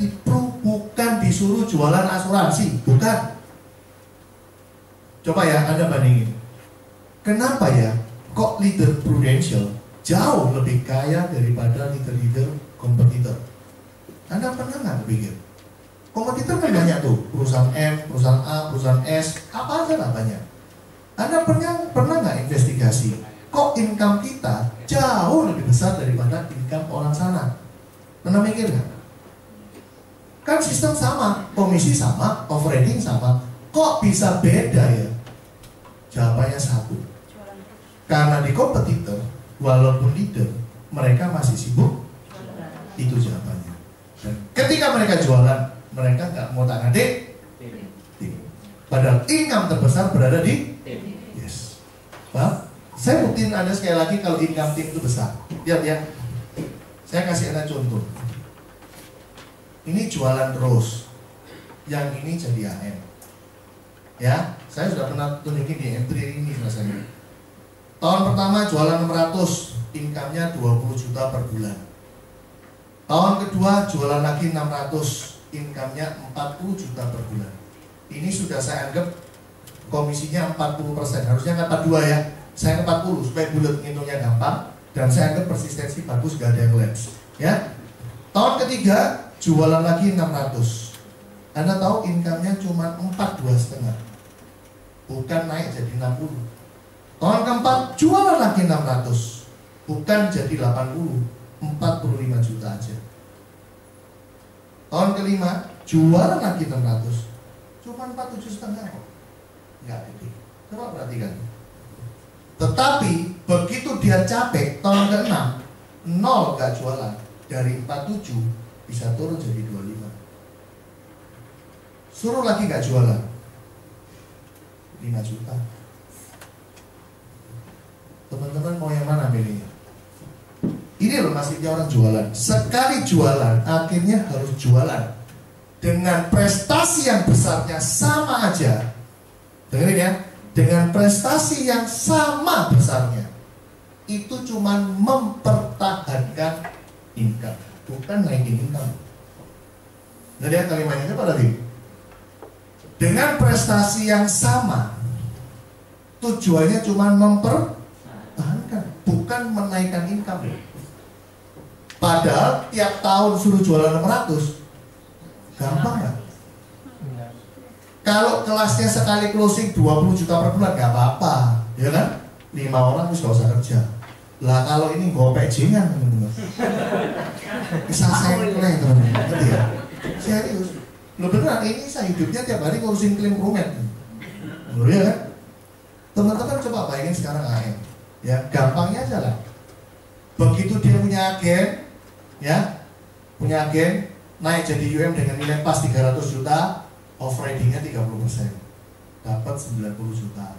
bukan disuruh jualan asuransi, bukan. Coba ya Anda bandingin. Kenapa ya kok leader Prudential jauh lebih kaya daripada leader-leader kompetitor? Anda pernah nggak berpikir? Kompetitor kan banyak tuh, perusahaan M, perusahaan A, perusahaan S, apa aja lah banyak. Anda pernah nggak investigasi? Kok income kita jauh lebih besar daripada income orang sana? Pernah mikir nggak? Kan sistem sama, komisi sama, overheading sama. Kok bisa beda ya? Jawabannya satu. Karena di kompetitor, walaupun leader, mereka masih sibuk. Itu jawabannya. Dan ketika mereka jualan, mereka nggak mau tak ngadik. Padahal income terbesar berada di yes. Bah, saya buktiin Anda sekali lagi kalau income tim itu besar. Lihat ya. Saya kasih Anda contoh. Ini jualan terus. Yang ini jadi AM. Ya, saya sudah pernah tunjukin di M3 ini rasanya. Tahun pertama jualan 600, income-nya 20 juta per bulan. Tahun kedua jualan lagi 600, income-nya 40 juta per bulan. Ini sudah saya anggap komisinya 40%, harusnya kan 42 ya. Saya ke 40 supaya bulat ngitungnya gampang. Dan saya anggap persistensi bagus, gak ada yang lapse ya. Tahun ketiga jualan lagi 600. Anda tahu income-nya cuma 42,5, bukan naik jadi 60. Tahun keempat jualan lagi 600, bukan jadi 80, 45 juta aja. Tahun kelima jualan lagi 600, cuma 47,5 kok, nggak gede. Coba perhatikan. Tetapi begitu dia capek, tahun ke-6 nol gak jualan, dari 47 bisa turun jadi 25. Suruh lagi gak jualan, 5 juta. Teman-teman mau yang mana milihnya? Ini loh nasibnya orang jualan. Sekali jualan, akhirnya harus jualan dengan prestasi yang besarnya sama aja. Dengerin ya, dengan prestasi yang sama besarnya, itu cuman mempertahankan income, bukan naikin income. Jadi kalimatnya apa tadi? Dengan prestasi yang sama, tujuannya cuma mempertahankan, bukan menaikkan income. Padahal tiap tahun suruh jualan 600, gampang nggak? Kalau kelasnya sekali closing 20 juta per bulan, nggak apa-apa, ya kan? 5 orang bisa usah kerja. Lah kalau ini gopek jingan, bisa sengkleng teman-teman, ngerti ya? Serius, lo beneran ini saya hidupnya tiap hari ngurusin klaim rumet, lo ya kan? Teman-teman coba bayangin sekarang AM, ya gampangnya aja lah. Begitu dia punya agen, ya punya agen, naik jadi UM dengan nilai pas 300 juta, off ridingnya 30%, dapat 90 juta.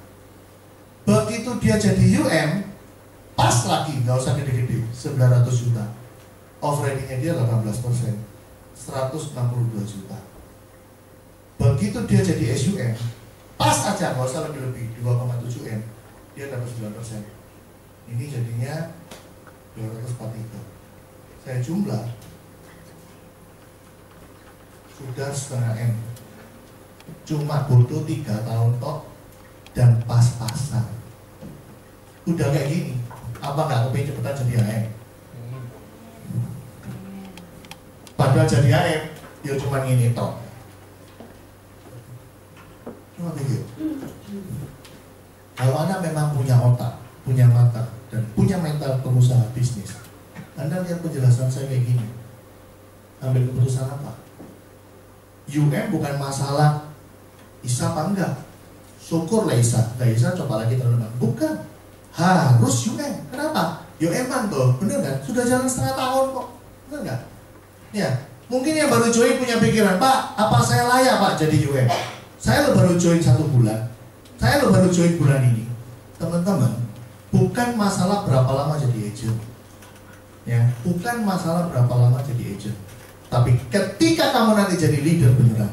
Begitu dia jadi UM, pas lagi, nggak usah gede-gede, 900 juta, off ridingnya dia 18%, 162 juta. Begitu dia jadi SUM, pas aja, nggak usah lebih-lebih, 2,7 M, dia dapat 9%. Ini jadinya 243. Saya jumlah sudah setengah M. Cuma butuh 3 tahun tok dan pas-pasan. Udah kayak gini, apa nggak kepingin cepetan jadi AM? Padahal jadi AM, ya cuma ini tok. Cuma begitu. Kalau Anda memang punya otak, punya mata, dan punya mental pengusaha bisnis, Anda lihat penjelasan saya kayak gini. Ambil keputusan apa? UM bukan masalah Isa apa enggak. Syukur lah Isa, gak Isa coba lagi teman-teman. Bukan, harus UM. Kenapa? UM-an tuh, bener kan? Sudah jalan setengah tahun kok, bener nggak? Ya, mungkin yang baru join punya pikiran, Pak, apa saya layak Pak jadi UM? Saya lo baru join 1 bulan, saya lo baru join bulan ini. Teman-teman, bukan masalah berapa lama jadi agent, ya, bukan masalah berapa lama jadi agent. Tapi ketika kamu nanti jadi leader beneran,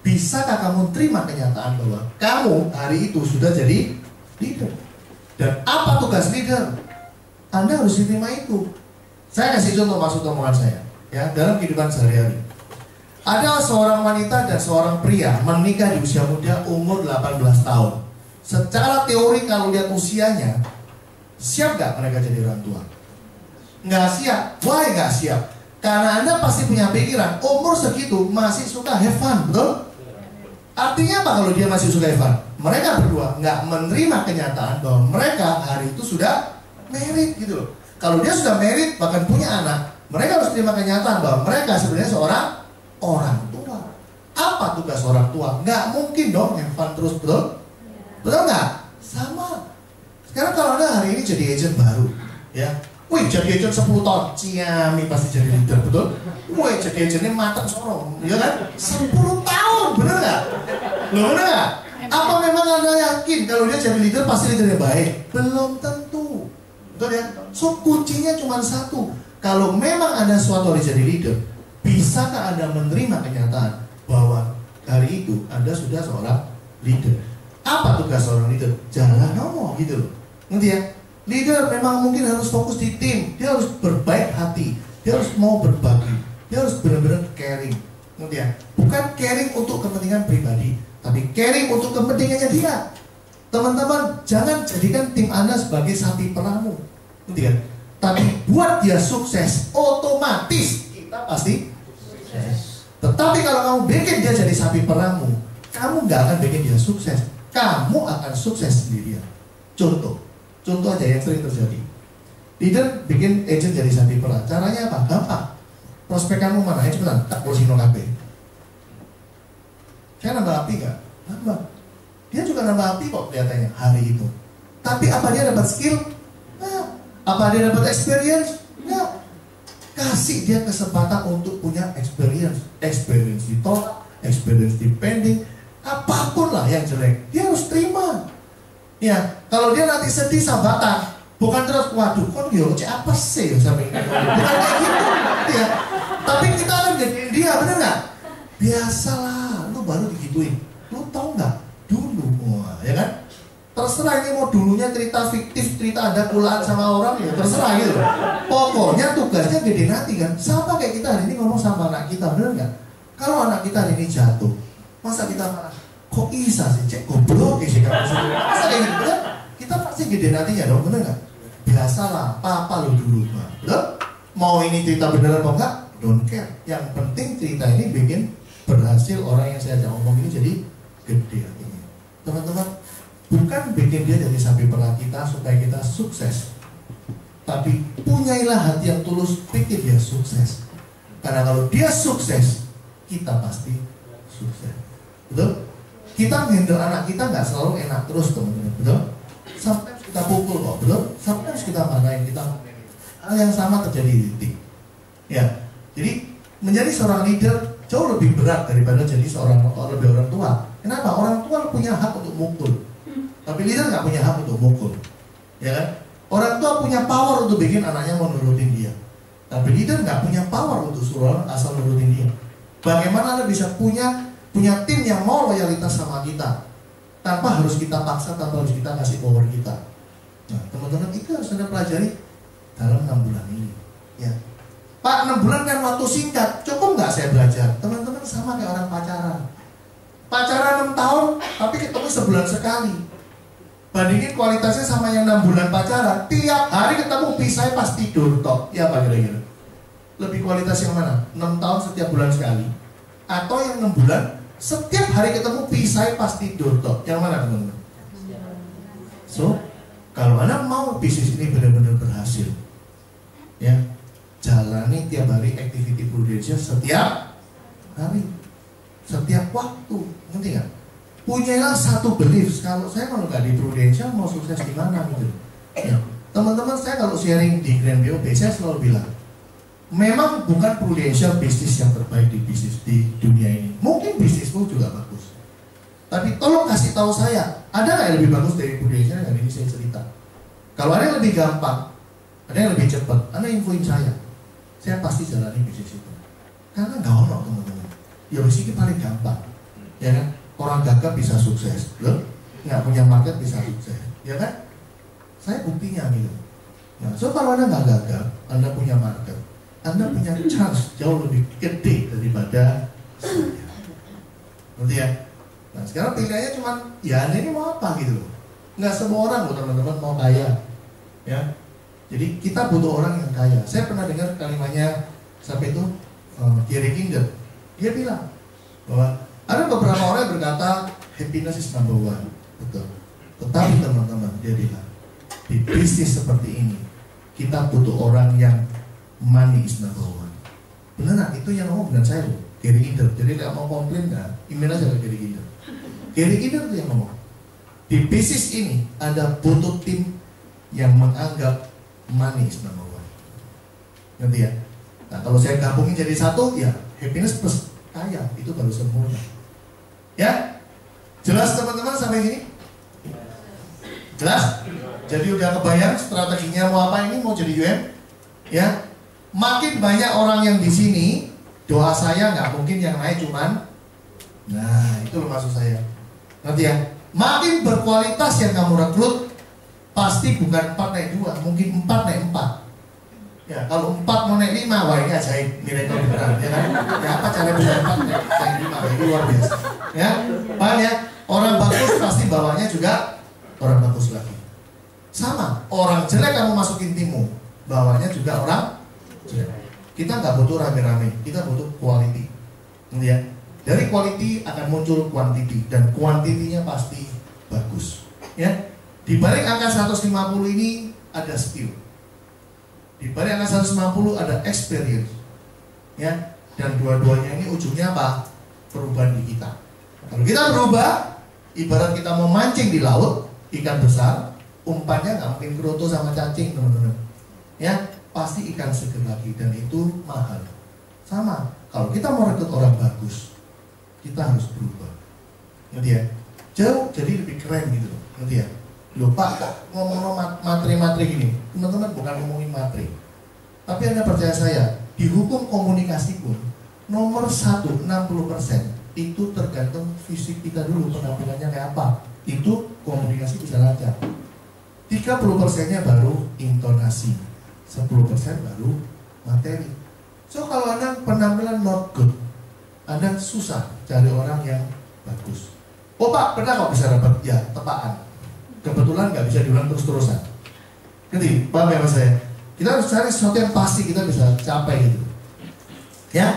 bisakah kamu terima kenyataan bahwa kamu hari itu sudah jadi leader? Dan apa tugas leader? Anda harus diterima itu. Saya kasih contoh maksud omongan saya, ya, dalam kehidupan sehari-hari. Ada seorang wanita dan seorang pria menikah di usia muda umur 18 tahun. Secara teori kalau lihat usianya, siap gak mereka jadi orang tua? Nggak siap. Why nggak siap? Karena Anda pasti punya pikiran, umur segitu masih suka have fun, betul? Artinya apa kalau dia masih suka have fun? Mereka berdua nggak menerima kenyataan bahwa mereka hari itu sudah married gitu loh. Kalau dia sudah married bahkan punya anak, mereka harus terima kenyataan bahwa mereka sebenarnya seorang orang tua. Apa tugas orang tua? Nggak mungkin dong have fun terus, betul? Betul nggak? Sama. Sekarang kalau Anda hari ini jadi agent baru, ya, wih jadi agent 10 tahun, ciami pasti jadi leader, betul? Wih jadi agentnya matang sorong, ya kan? 10 tahun, bener nggak? Loh bener nggak? Apa memang Anda yakin kalau dia jadi leader pasti leadernya baik? Belum tentu, betul ya? So kuncinya cuma satu. Kalau memang ada suatu hari jadi leader, bisakah Anda menerima kenyataan bahwa hari itu Anda sudah seorang leader? Apa tugas seorang leader? Jalan ngomong gitu loh. Ngerti ya? Leader memang mungkin harus fokus di tim. Dia harus berbaik hati. Dia harus mau berbagi. Dia harus benar-benar caring. Ngerti ya? Bukan caring untuk kepentingan pribadi, tapi caring untuk kepentingannya dia. Teman-teman, jangan jadikan tim Anda sebagai sapi perahmu. Ngerti kan? Tapi buat dia sukses, otomatis kita pasti sukses. Tetapi kalau kamu bikin dia jadi sapi perahmu, kamu nggak akan bikin dia sukses. Kamu akan sukses sendirian. Contoh aja yang sering terjadi. Leader bikin agent jadi sapi perah. Caranya apa? Gampang. Prospek kamu mana? Ayo cepetan, tak kursi KB. Saya nambah api nggak? Nambah. Dia juga nambah api kok kelihatannya hari itu. Tapi apa dia dapat skill? Nah. Apa dia dapat experience? Nggak. Kasih dia kesempatan untuk punya experience. Experience ditolak, experience dipending, apapun lah yang jelek, dia harus terima. Ya, kalau dia nanti sedih sambatan, bukan terus waduh kok dia apa sih sampai ini, bukan kayak gitu, ya. Tapi kita akan jadiin dia, bener nggak? Biasalah, lu baru digituin, lu tau nggak? Dulu, wah, ya kan? Terserah terserah ini mau dulunya cerita fiktif, cerita ada kulaan sama orang, ya terserah gitu. Pokoknya tugasnya gede nanti kan. Sama kayak kita hari ini ngomong sama anak kita, bener nggak? Kalau anak kita hari ini jatuh, masa kita marah? Kok bisa sih, cek goblok sih kamu sih? Masa kayak gitu kan? Kita pasti gede nantinya dong, bener nggak? Biasalah, papa lu dulu, betul? Mau ini cerita beneran apa enggak? Don't care. Yang penting cerita ini bikin berhasil orang yang saya ajak ngomong ini jadi gede artinya. Teman-teman, bukan bikin dia jadi sapi perah kita supaya kita sukses, tapi punyailah hati yang tulus bikin dia sukses. Karena kalau dia sukses, kita pasti sukses. Betul? Kita handle anak kita nggak selalu enak terus, teman-teman. Betul? Sometimes kita pukul kok, betul? Sometimes kita marahin, kita hal yang sama terjadi di tim. Ya, jadi menjadi seorang leader jauh lebih berat daripada jadi seorang orang tua. Kenapa? Orang tua punya hak untuk mukul, tapi leader nggak punya hak untuk mukul, ya kan? Orang tua punya power untuk bikin anaknya mau nurutin dia, tapi leader nggak punya power untuk suruh asal nurutin dia. Bagaimana Anda bisa punya tim yang mau loyalitas sama kita tanpa harus kita paksa, tanpa harus kita kasih power kita. Nah, teman-teman, itu harus Anda pelajari dalam 6 bulan ini. Ya, Pak, 6 bulan kan waktu singkat, cukup nggak saya belajar? Teman-teman, sama kayak orang pacaran. Pacaran 6 tahun, tapi ketemu sebulan sekali. Bandingin kualitasnya sama yang 6 bulan pacaran, tiap hari ketemu pisah pas tidur tok. Ya Pak, kira-kira lebih kualitas yang mana? 6 tahun setiap bulan sekali, atau yang 6 bulan setiap hari ketemu pisah pas tidur tok? Yang mana teman-teman? So, kalau Anda mau bisnis ini benar-benar berhasil, ya, jalani tiap hari activity prudential setiap hari, setiap waktu, ngerti nggak? Punyailah satu belief, kalau saya kalau nggak di prudential mau sukses gimana gitu. Ya, teman-teman, saya kalau sharing di Grand BOB saya selalu bilang, memang bukan prudential bisnis yang terbaik di bisnis di dunia ini. Mungkin bisnismu juga bagus, tapi tolong kasih tahu saya, ada nggak yang lebih bagus dari prudential yang ini saya cerita? Kalau ada yang lebih gampang, ada yang lebih cepat, Anda infoin saya pasti jalani bisnis itu. Karena nggak ono, teman-teman. Ya bisnis paling gampang, ya kan? Orang gagap bisa sukses, loh, nggak punya market bisa sukses, ya kan? Saya buktinya gitu. Nah, so kalau Anda nggak gagap, Anda punya market, Anda punya chance jauh lebih gede daripada saya. Nanti ya. Nah, sekarang pilihannya cuma, ya Anda ini mau apa gitu loh. Nggak semua orang loh teman-teman mau kaya, ya. Jadi kita butuh orang yang kaya. Saya pernah dengar kalimatnya sampai itu Gary Kinder. Dia bilang bahwa ada beberapa orang yang berkata happiness is number one, betul. Tetapi teman-teman, dia bilang di bisnis seperti ini kita butuh orang yang money is number one. Benar, itu yang ngomong bukan saya loh, Gary Kinder. Jadi kalau mau komplain nggak, email aja ke Gary Kinder. Gary Kinder itu yang ngomong. Di bisnis ini ada butuh tim yang menganggap money is number one. Ngerti ya? Nah, kalau saya gabungin jadi satu, ya happiness plus kaya, itu baru sempurna. Ya? Jelas teman-teman sampai sini? Jelas? Jadi udah kebayang strateginya mau apa ini, mau jadi UM? Ya? Makin banyak orang yang di sini, doa saya nggak mungkin yang naik cuman, nah itu loh maksud saya. Nanti ya, makin berkualitas yang kamu rekrut, pasti bukan 4 naik 2, mungkin 4 naik 4. Ya, kalau 4 mau naik 5, wah ini ajaib, miracle beneran, ya kan? Ya apa cara bisa 4 naik 5, itu luar biasa. Ya, paham ya? Orang bagus pasti bawahnya juga orang bagus lagi. Sama, orang jelek kamu masukin timmu, bawahnya juga orang jelek. Kita nggak butuh rame-rame, kita butuh quality. Ya, dari quality akan muncul quantity, dan kuantitinya pasti bagus. Ya, di balik angka 150 ini ada skill. Di balik angka 150 ada experience, ya, dan dua-duanya ini ujungnya apa? Perubahan di kita. Kalau kita berubah, ibarat kita mau mancing di laut, ikan besar, umpannya nggak mungkin keroto sama cacing, teman-teman. Ya, pasti ikan seger lagi, dan itu mahal. Sama, kalau kita mau rekrut orang bagus, kita harus berubah. Ngerti ya? Jauh jadi lebih keren gitu, ngerti ya? Loh Pak, kok ngomong materi-materi gini? Teman-teman, bukan ngomongin materi, tapi Anda percaya saya, di hukum komunikasi pun nomor 1, 60% itu tergantung fisik kita dulu, penampilannya kayak apa. itu komunikasi bisa lancar. 30%-nya baru intonasi, 10% baru materi. So kalau Anda penampilan not good, Anda susah cari orang yang bagus. Oh Pak, pernah kok bisa dapat? Ya, tepaan. Kebetulan nggak bisa diulang terus-terusan. Ngerti? Paham ya Mas saya? Kita harus cari sesuatu yang pasti kita bisa capai gitu. Ya?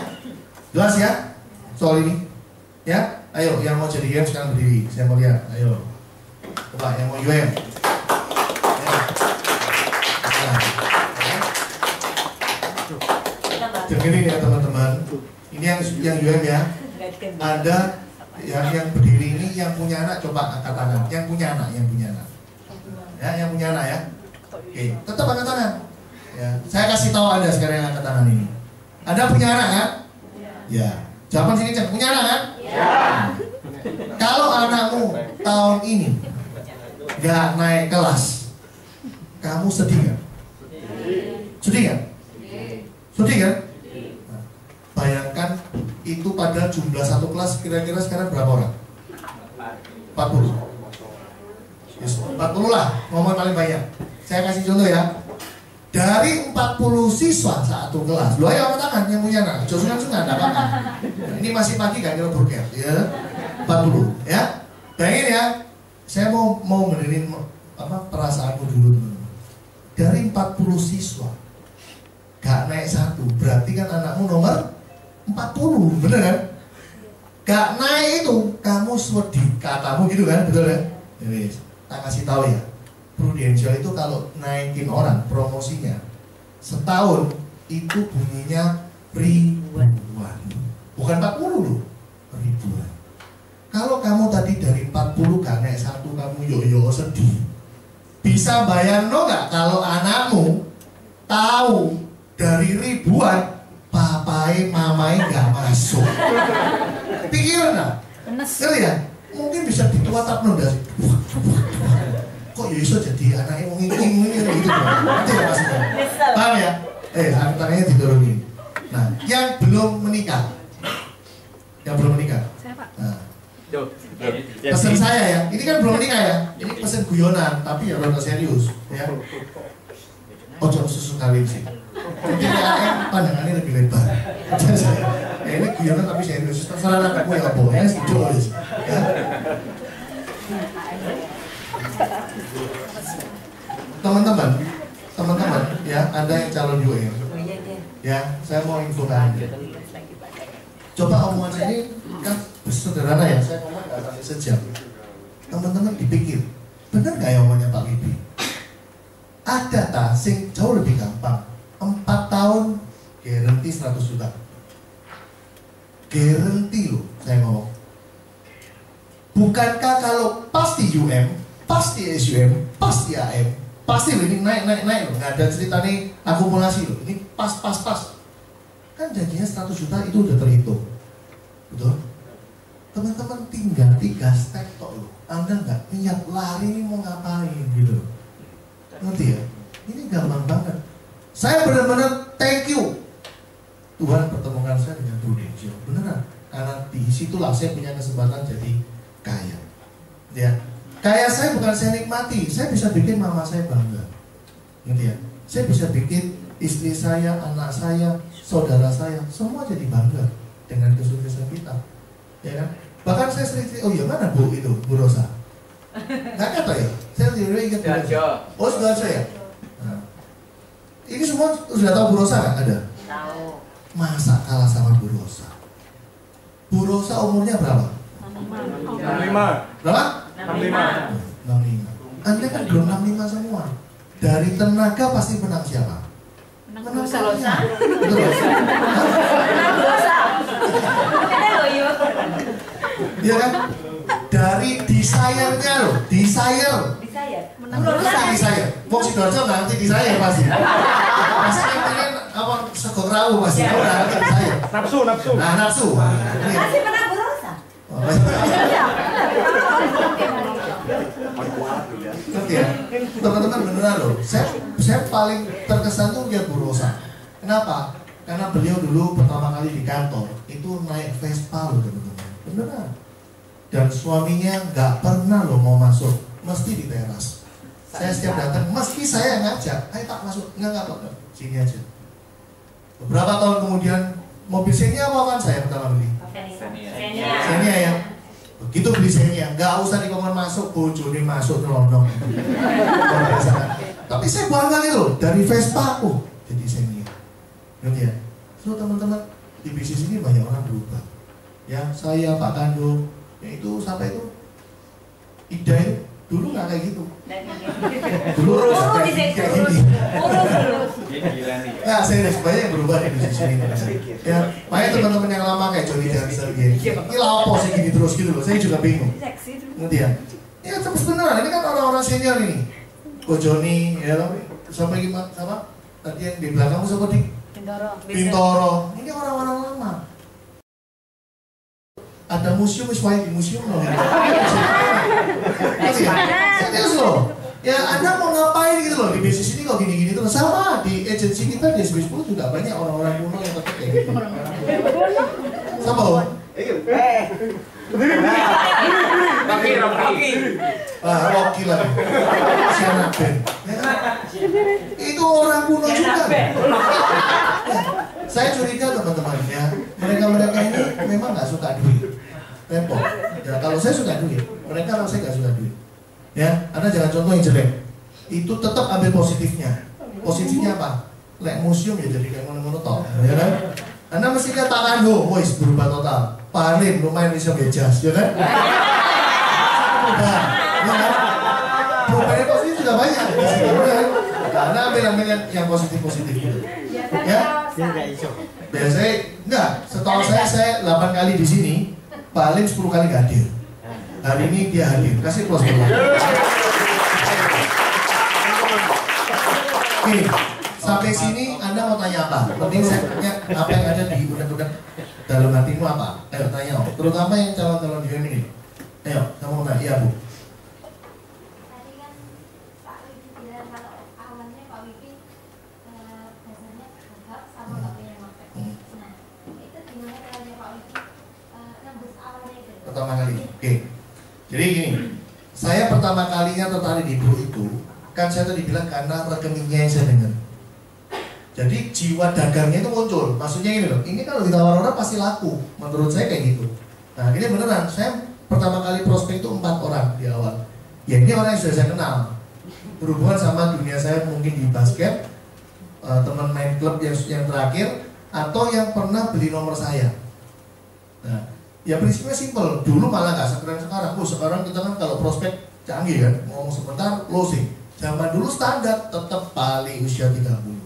Jelas ya? Soal ini? Ya? Ayo, yang mau jadi UM sekarang berdiri. Saya mau lihat. Ayo. Coba yang mau UM. Dengerin ya teman-teman. Ini yang UM ya. Ada yang berdiri ini yang punya anak coba angkat tangan. Yang punya anak. Ya, yang punya anak ya. Oke, tetap angkat tangan. Ya, saya kasih tahu Anda sekarang yang angkat tangan ini. Anda punya anak kan? Ya. Jawaban sini cek, punya anak kan? Ya. Kalau anakmu tahun ini nggak naik kelas, kamu sedih nggak? Sedih nggak? Sedih kan? Nah, bayangkan itu pada jumlah satu kelas kira-kira sekarang berapa orang? 40. Yes, 40 lah, ngomong paling banyak. Saya kasih contoh ya. Dari 40 siswa satu kelas, lu ayo angkat tangan yang punya anak. Sungan-sungan, enggak apa-apa. Ini masih pagi kan kira burger, ya. 40, ya. Bayangin ya. Saya mau benerin perasaanmu dulu teman-teman. Dari 40 siswa gak naik satu, berarti kan anakmu nomor 40, bener kan? Gak naik itu, kamu sedih, katamu gitu kan, betul kan? Jadi, tak kasih tahu ya. Prudential itu kalau naikin orang promosinya setahun itu bunyinya ribuan, bukan 40 loh, ribuan. Kalau kamu tadi dari 40 gak naik satu, kamu yo sedih. Bisa bayang no gak kalau anakmu tahu dari ribuan papai mamai gak masuk? Pikiran gak? Ngerti ya? Mungkin bisa dituatap nondasi. Kok ya iso jadi anaknya mau ngingking ini gitu. Itu ya maksudnya. Paham ya? Tangannya diturunin. Nah, yang belum menikah. Saya Pak. Nah, pesan saya ya, ini kan belum menikah ya. Ini pesan guyonan, tapi ya rada serius ya. Ojo susu kawin sih. Jadi AM pandangannya lebih lebar. Ini guyonan tapi serius. Terserah anakku ya apa ya, jolis. Ya. Teman-teman ya, Anda yang calon UM ya, saya mau info Anda. Coba omongan saya ini kan sederhana ya, saya ngomong gak sampai sejam. Teman-teman dipikir, benar gak ya omongannya Pak Wibi? Ada tak sing jauh lebih gampang, 4 tahun garanti 100 juta. Garanti loh, saya ngomong. Bukankah kalau pasti UM, pasti SUM, pasti AM, pasti loh ini naik loh, nggak ada cerita nih akumulasi loh, ini pas. Kan janjinya 100 juta itu udah terhitung, betul? Teman-teman tinggal 3 step tok loh, Anda nggak niat lari ini mau ngapain gitu, ngerti ya? Ini gampang banget. Saya benar-benar thank you Tuhan pertemukan saya dengan Prudential, beneran, karena di situlah saya punya kesempatan jadi kaya, ya. Kaya saya bukan saya nikmati, saya bisa bikin mama saya bangga, gitu ya. Saya bisa bikin istri saya, anak saya, saudara saya, semua jadi bangga dengan kesuksesan kita, ya kan? Bahkan saya sering, oh ya mana Bu itu, Bu Rosa? Nggak kata ya? Saya tidak ingat Bu Rosa. Oh sudah saya. Nah, ini semua sudah tahu Bu Rosa nggak? Ada? Tahu. Masa kalah sama Bu Rosa? Bu Rosa umurnya berapa? 65. Berapa? 65. 65. Anda kan belum 65 semua. Dari tenaga pasti menang siapa? Menang dosa. Betul ya? Menang dosa. Iya kan? Dari desire-nya loh, desire. Menang dosa. Desire. Mau si Dorjo nggak ngerti desire pasti. Pasti yang pengen apa segok rawu pasti. Tahu nggak ngerti desire. Nafsu. Nah nafsu. Masih pernah berusaha. Ngerti ya? Teman-teman beneran loh. Saya paling terkesan tuh lihat Bu Rosa. Kenapa? Karena beliau dulu pertama kali di kantor itu naik Vespa loh teman-teman. Beneran. dan suaminya nggak pernah loh mau masuk, mesti di teras. Saya setiap datang, meski saya ngajak, ayo Pak masuk, enggak Pak, sini aja. Beberapa tahun kemudian, mobil Xenia apa kan saya pertama beli? Xenia ya. Begitu beli Xenia, nggak usah dikongkon masuk, bojone masuk nyelonong. Tapi saya bangga gitu loh, dari Vespa aku jadi Xenia. Ngerti ya? So teman-teman, di bisnis ini banyak orang berubah. Ya, saya Pak Kando, ya itu sampai itu Ida itu dulu nggak kayak gitu. Dulu kayak gini. Ya, serius banyak yang berubah di bisnis ini. Ya, makanya teman-teman yang lama kayak Johnny Jansen gitu. Ini apa sih gini terus gitu loh. Saya juga bingung. Ngerti ya? Ya, tapi beneran ini kan orang-orang senior ini. Ko Johnny, ya sampai gimana sama? Tadi yang di belakang siapa di? Bintoro. Ini orang-orang lama. Ada museum di museum loh. Serius loh. Ya Anda mau ngapain gitu loh di bisnis ini kok gini-gini terus. Sama di agensi kita di SBS10 juga banyak orang-orang kuno yang tetap kayak gitu. Sama loh. Rocky lah. Si anak band. Itu orang kuno juga. Saya curiga teman-teman ya, mereka ini memang nggak suka duit. Repot. Ya, kalau saya suka duit, mereka orang saya nggak suka duit. Ya, Anda jangan contoh yang jelek. Itu tetap ambil positifnya. Positifnya apa? Lek museum ya jadi kayak mana-mana toh, ya kan? Anda mesti katakan loh, wis berubah total. Paling lumayan bisa bejas, ya kan? Udah, ya kan? Perubahan positif sudah banyak. Anda ambil yang positif gitu. Ya? Biasanya enggak. Setahu saya 8 kali di sini, paling 10 kali nggak hadir. Hari ini dia hadir. Kasih plus dulu. Oke, sampai sini Anda mau tanya apa? Penting saya tanya apa yang ada di budak-budak dalam hatimu apa? Ayo tanya, terutama yang calon-calon di ini. Ayo, kamu mau tanya, iya Bu. Tadi kan Pak Wiki bilang kalau awalnya Pak Wiki biasanya gagal sama nggak punya market. Nah, itu gimana caranya Pak Wiki nembus awalnya itu? Pertama kali, oke. Jadi gini, saya pertama kalinya tertarik di Bro itu, kan saya tadi bilang karena rekeningnya yang saya dengar. Jadi jiwa dagangnya itu muncul. Maksudnya ini loh, ini kalau ditawar orang pasti laku. Menurut saya kayak gitu. Nah ini beneran, saya pertama kali prospek itu 4 orang di awal. Ya ini orang yang sudah saya kenal, berhubungan sama dunia saya mungkin di basket, teman main klub yang terakhir, atau yang pernah beli nomor saya. Nah, ya prinsipnya simpel. Dulu malah nggak sekeren sekarang. Sekarang kita kan kalau prospek canggih kan, ngomong sebentar closing. Zaman dulu standar tetap paling usia 30.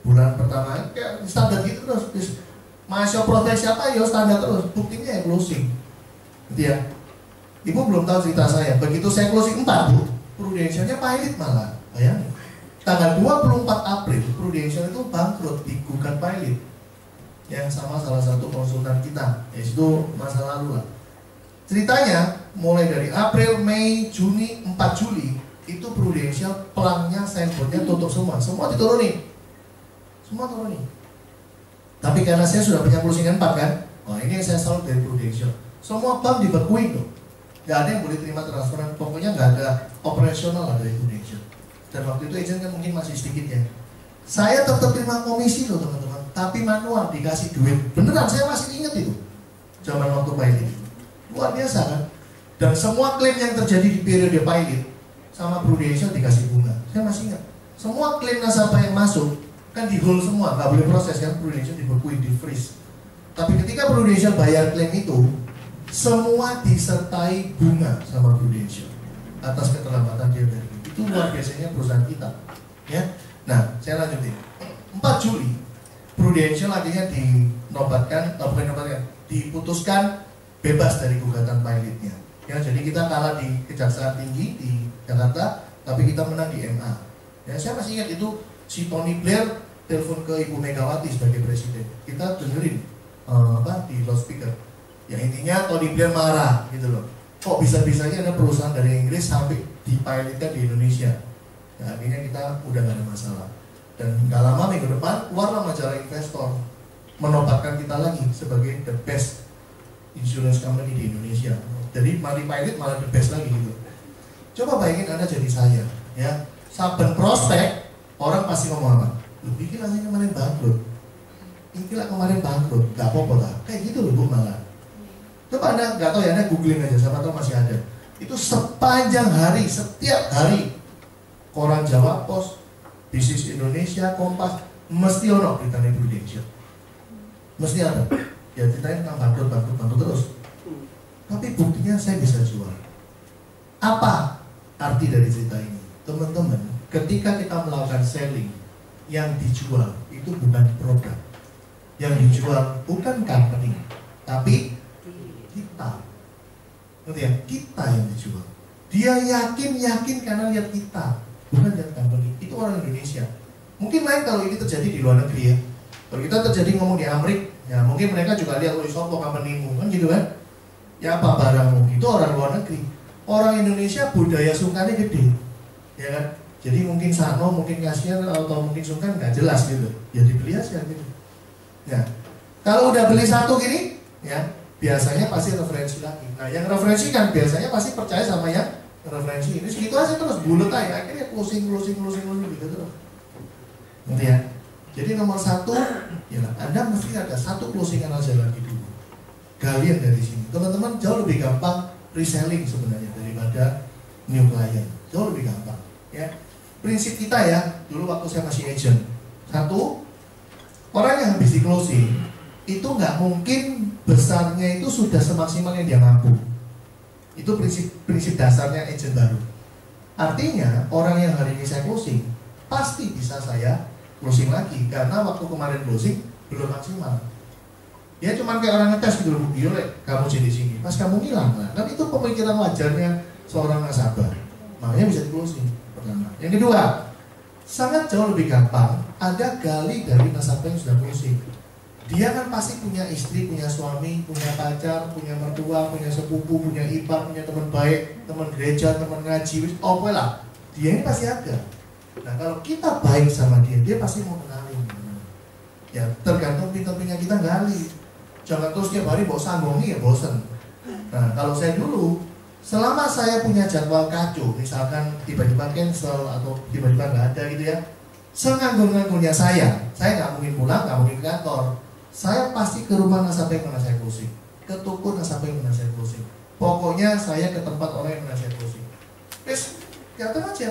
Bulan pertama kayak standar gitu terus. Masih prospek siapa ya standar terus. Buktinya ya closing. Gitu ya. Ibu belum tahu cerita saya. Begitu saya closing 4 Bu, Prudentialnya pilot malah. Bayangin. Tanggal 24 April Prudential itu bangkrut, digugat pilot. Yang sama salah satu konsultan kita, yaitu masa lalu lah. Ceritanya mulai dari April, Mei, Juni, 4 Juli itu Prudential pelangnya, signboardnya tutup semua diturunin, semua turunin. Tapi karena saya sudah punya closingan 4 kan, wah ini yang saya salut dari Prudential. Semua bank dibekuin loh, nggak ada yang boleh terima transferan, pokoknya nggak ada operasional lah dari Prudential. Dan waktu itu agent kan mungkin masih sedikit ya. Saya tetap terima komisi loh teman-teman, tapi manual dikasih duit. Beneran saya masih ingat itu, zaman waktu pilot. Luar biasa kan. Dan semua klaim yang terjadi di periode pilot sama Prudential dikasih bunga. Saya masih ingat. Semua klaim nasabah yang masuk kan di hold semua, nggak boleh proses kan. Prudential dibekuin, di freeze. Tapi ketika Prudential bayar klaim itu, semua disertai bunga sama Prudential atas keterlambatan dia dari itu. Luar biasanya perusahaan kita. Ya. Nah, saya lanjutin. 4 Juli Prudential akhirnya diputuskan bebas dari gugatan pilotnya. Ya, jadi kita kalah di Kejaksaan Tinggi di Jakarta, tapi kita menang di MA. Ya, saya masih ingat itu si Tony Blair telepon ke Ibu Megawati sebagai presiden. Kita dengerin di loudspeaker. Ya intinya Tony Blair marah gitu loh. Kok bisa-bisanya ada perusahaan dari Inggris sampai dipilotkan di Indonesia? Nah, akhirnya kita udah gak ada masalah. Dan gak lama minggu depan keluarlah majalah Investor menobatkan kita lagi sebagai the best insurance company di Indonesia. Jadi mati pilot malah the best lagi gitu. Coba bayangin Anda jadi saya, ya. Saben prospek orang pasti ngomong apa? Loh, ini lah kemarin bangkrut. Ini lah kemarin bangkrut, nggak apa-apa lah. Kayak gitu loh Bu malah. Coba Anda nggak tahu ya, Anda googling aja, siapa tahu masih ada. Itu sepanjang hari, setiap hari koran Jawa Pos, Bisnis Indonesia, Kompas, mesti ono beritanya Prudential. Mesti ada. Ya ceritanya tentang bangkrut terus. Tapi buktinya saya bisa jual. Apa arti dari cerita ini? Teman-teman, ketika kita melakukan selling, yang dijual itu bukan produk. Yang dijual bukan company, tapi kita. Ngerti ya? Kita yang dijual. Dia yakin karena lihat kita, bukan lihat company. Itu orang Indonesia. Mungkin lain kalau ini terjadi di luar negeri ya. Kalau kita terjadi ngomong di Amerika, ya mungkin mereka juga lihat sopo company-mu, kan gitu kan? Ya apa barangmu? Itu orang luar negeri. Orang Indonesia budaya sungkannya gede, ya kan? Jadi mungkin sano, mungkin kasihan atau mungkin sungkan nggak jelas gitu. Ya dibeli aja gitu. Ya, kalau udah beli satu gini, ya biasanya pasti referensi lagi. Nah, yang referensi kan biasanya pasti percaya sama yang referensi. Ini segitu aja terus bulut aja. Akhirnya closing gitu terus. Ngerti ya? Jadi nomor satu, ya Anda mesti ada satu closingan aja lagi dulu. Galian dari sini. Teman-teman jauh lebih gampang reselling sebenarnya daripada new client. Jauh lebih gampang. Ya. Prinsip kita ya, dulu waktu saya masih agent. Satu, orang yang habis di closing itu nggak mungkin besarnya itu sudah semaksimal yang dia mampu. Itu prinsip dasarnya agent baru. Artinya orang yang hari ini saya closing pasti bisa saya closing lagi karena waktu kemarin closing belum maksimal. Ya cuman kayak orang ngetes gitu, kamu jadi sini, pas kamu ngilang, nah, kan itu pemikiran wajarnya seorang nasabah. Makanya bisa di closing. Pertama. Yang kedua, sangat jauh lebih gampang ada gali dari nasabah yang sudah closing. Dia kan pasti punya istri, punya suami, punya pacar, punya mertua, punya sepupu, punya ipar, punya teman baik, teman gereja, teman ngaji, apa lah. Dia ini pasti ada. Nah kalau kita baik sama dia, dia pasti mau kenalin. Ya tergantung pintar-pintarnya kita gali. Jangan terus tiap hari bawa sambungi ya bosen. Nah kalau saya dulu, selama saya punya jadwal kacau, misalkan tiba-tiba cancel atau tiba-tiba nggak ada gitu ya, senganggur-nganggurnya saya nggak mungkin pulang, nggak mungkin ke kantor. Saya pasti ke rumah nasabah yang pernah saya closing, ke toko nasabah yang pernah saya closing. Pokoknya saya ke tempat orang yang pernah saya closing. Terus kelihatan aja,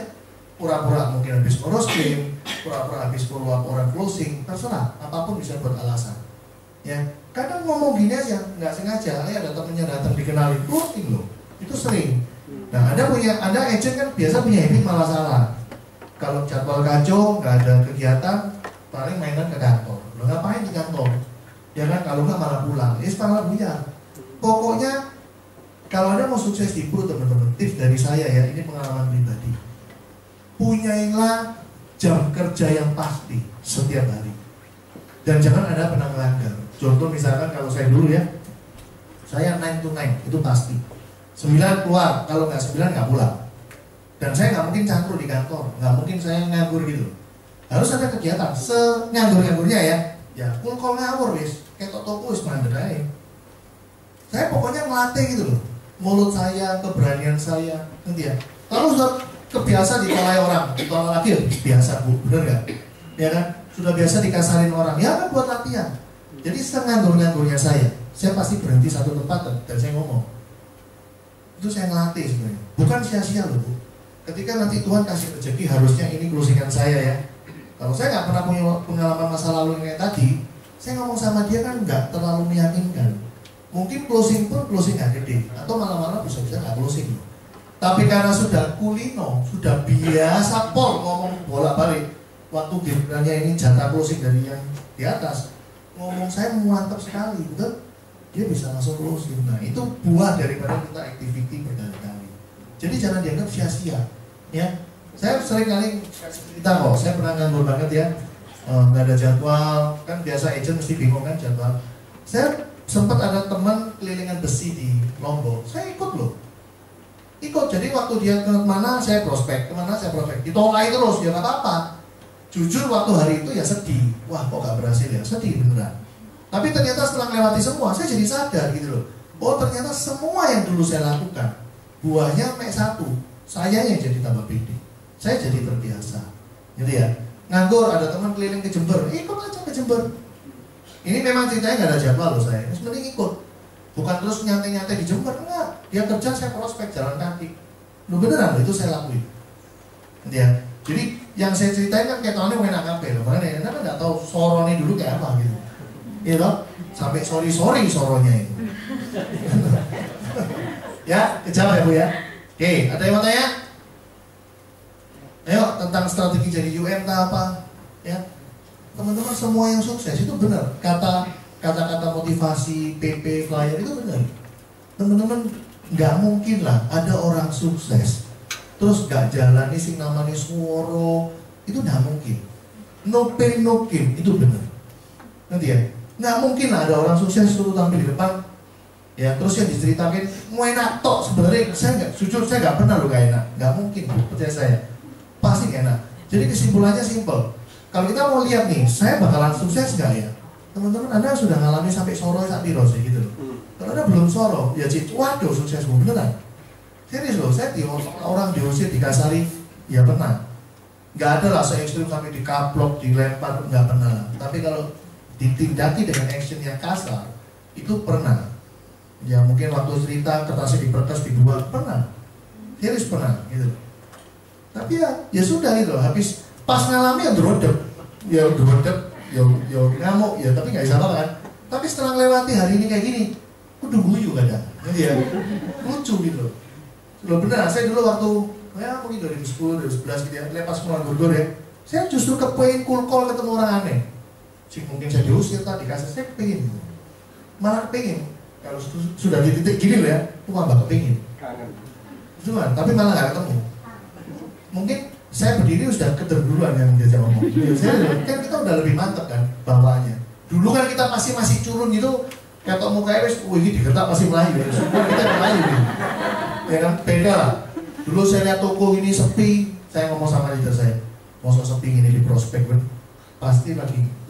pura-pura mungkin habis ngurus claim, pura-pura habis follow orang closing, terserah, apapun bisa buat alasan. Ya, kadang ngomong gini aja, nggak sengaja, ada temennya datang dikenalin, closing loh. Itu sering. Nah, ada agent kan biasa punya habit malah salah. Kalau jadwal kacau, nggak ada kegiatan, paling mainan ke kantor. Lo ngapain di kantor? Ya kan, kalau nggak malah pulang. Malah buyar. Pokoknya kalau Anda mau sukses di Pro, teman-teman, tips dari saya ya, ini pengalaman pribadi. Punyailah jam kerja yang pasti setiap hari. Dan jangan ada pernah melanggar. Contoh misalkan kalau saya dulu ya, saya 9 to 9 itu pasti. 9 keluar, kalau nggak 9 nggak pulang. Dan saya nggak mungkin cangkruk di kantor, nggak mungkin saya nganggur gitu. Harus ada kegiatan, nganggur-nganggurnya ya. Ya, full call ngawur wis, kayak toko wis mandek aja. Saya pokoknya melatih gitu loh. Mulut saya, keberanian saya, nanti ya. Kalau sudah kebiasa ditolak orang, ditolak lagi ya biasa Bu, bener nggak? Ya kan? Sudah biasa dikasarin orang, ya kan buat latihan. Jadi nganggur-nganggurnya saya pasti berhenti satu tempat dan saya ngomong. Itu saya ngelatih sebenarnya, bukan sia-sia loh Bu. Ketika nanti Tuhan kasih rezeki, harusnya ini closingan saya ya. Kalau saya nggak pernah punya pengalaman masa lalu yang kayak tadi, saya ngomong sama dia kan nggak terlalu meyakinkan. Mungkin closing pun closing nggak gede, atau malah-malah bisa-bisa nggak closing. Tapi karena sudah kulino, sudah biasa pol ngomong bolak-balik. Waktu gilirannya ini jatah closing dari yang di atas, ngomong saya mantap sekali, betul? Dia bisa langsung closing. Nah itu buah daripada kita activity berkali-kali. Jadi jangan dianggap sia-sia, ya. Saya sering kali cerita kok, saya pernah nganggur banget ya, nggak ada jadwal, kan biasa agent mesti bingung kan jadwal. Saya sempat ada teman kelilingan besi di Lombok, saya ikut loh, ikut. Jadi waktu dia kemana saya prospek, ditolak terus, ya nggak apa-apa. Jujur waktu hari itu ya sedih, wah kok nggak berhasil ya, sedih beneran. Tapi ternyata setelah melewati semua, saya jadi sadar gitu loh. Oh ternyata semua yang dulu saya lakukan buahnya mek satu, saya yang jadi tambah pede, saya jadi terbiasa, gitu ya. Nganggur, ada teman keliling ke Jember, ikut aja ke Jember. Ini memang ceritanya nggak ada jadwal loh saya, sebenarnya ikut. Bukan terus nyantai-nyantai di Jember, enggak. Dia kerja, saya prospek jalan kaki. Lu beneran, itu saya lakuin. Gitu ya. Jadi yang saya ceritain kan kayak tahunnya main AKP loh, makanya kan nggak tahu sorone dulu kayak apa gitu. Iya loh, sampai sorry soronya itu. Ya, kejawab ya Bu ya. Oke, ada yang mau tanya? Ayo tentang strategi jadi UN apa? Ya, teman-teman semua yang sukses itu benar. Kata-kata motivasi, PP, flyer itu benar. Teman-teman nggak mungkin lah ada orang sukses terus nggak jalani sing namanya suara, itu nggak mungkin. No pain no gain itu benar. Nanti ya, nggak mungkin lah ada orang sukses suruh tampil di depan. Ya, terus yang diceritakan mau enak tok, sebenarnya saya nggak, jujur saya nggak pernah lo gak enak, nggak mungkin, percaya saya, pasti gak enak. Jadi kesimpulannya simpel, kalau kita mau lihat nih, saya bakalan sukses nggak ya? Teman-teman, Anda sudah ngalami sampai soro sak piro sih gitu loh. Kalau Anda belum soro, ya cik, waduh sukses beneran. Serius loh, saya orang diusir, dikasari, ya pernah. Nggak ada lah saya ekstrim sampai dikaplok, dilempar, nggak pernah. Tapi kalau ditindaki dengan action yang kasar, itu pernah. Ya mungkin waktu cerita kertasnya diperkas dibuat, pernah. Serius pernah gitu. Tapi ya sudah gitu, habis pas ngalami ya drodep, ya ngamuk ya, tapi nggak bisa apa kan. Tapi setelah lewati hari ini kayak gini, udah guyu kadang, gitu ya, lucu gitu. Loh benar, saya dulu waktu ya mungkin 2010, 2011 gitu ya, lepas keluar Bogor ya, saya justru kepengen cool call ketemu orang aneh. Mungkin saya diusir tadi, kasih saya kepingin, malah kepingin. Kalau sudah di titik gini loh ya, itu tambah kepingin. Cuma, tapi malah nggak ketemu. Mungkin saya berdiri sudah kederduluan yang diajak ngomong. Kan kita udah lebih mantep kan bawaannya. Dulu kan kita masih curun gitu, kayak mukanya wis, ini digertak pasti Melayu ya. Semua kita Melayu gitu. Ya kan, beda lah. Dulu saya lihat toko ini sepi, saya ngomong sama leader saya, masa sepi ini di prospek kan? Pasti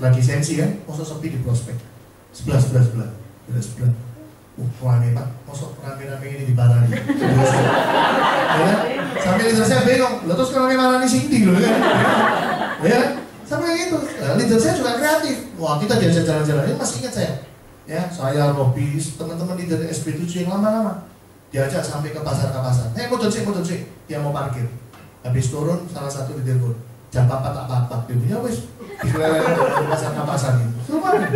lagi sensi kan, masa sepi di prospek. Sebelah. Rame Pak, masa rame-rame ini di barang ya kan? Sampai leader saya bingung, lalu terus rame-rame Cindy loh kan? Ya, sampai gitu. Leader saya juga kreatif. Wah kita diajak jalan-jalan, ini masih ingat saya, Robi, teman-teman leader SB7 yang lama-lama diajak sampai ke pasar. Mau cek, dia mau parkir. Habis turun, salah satu leader pun jam 4 tak papak, dia punya wes dikeleleran ke pasar gitu. Seru banget.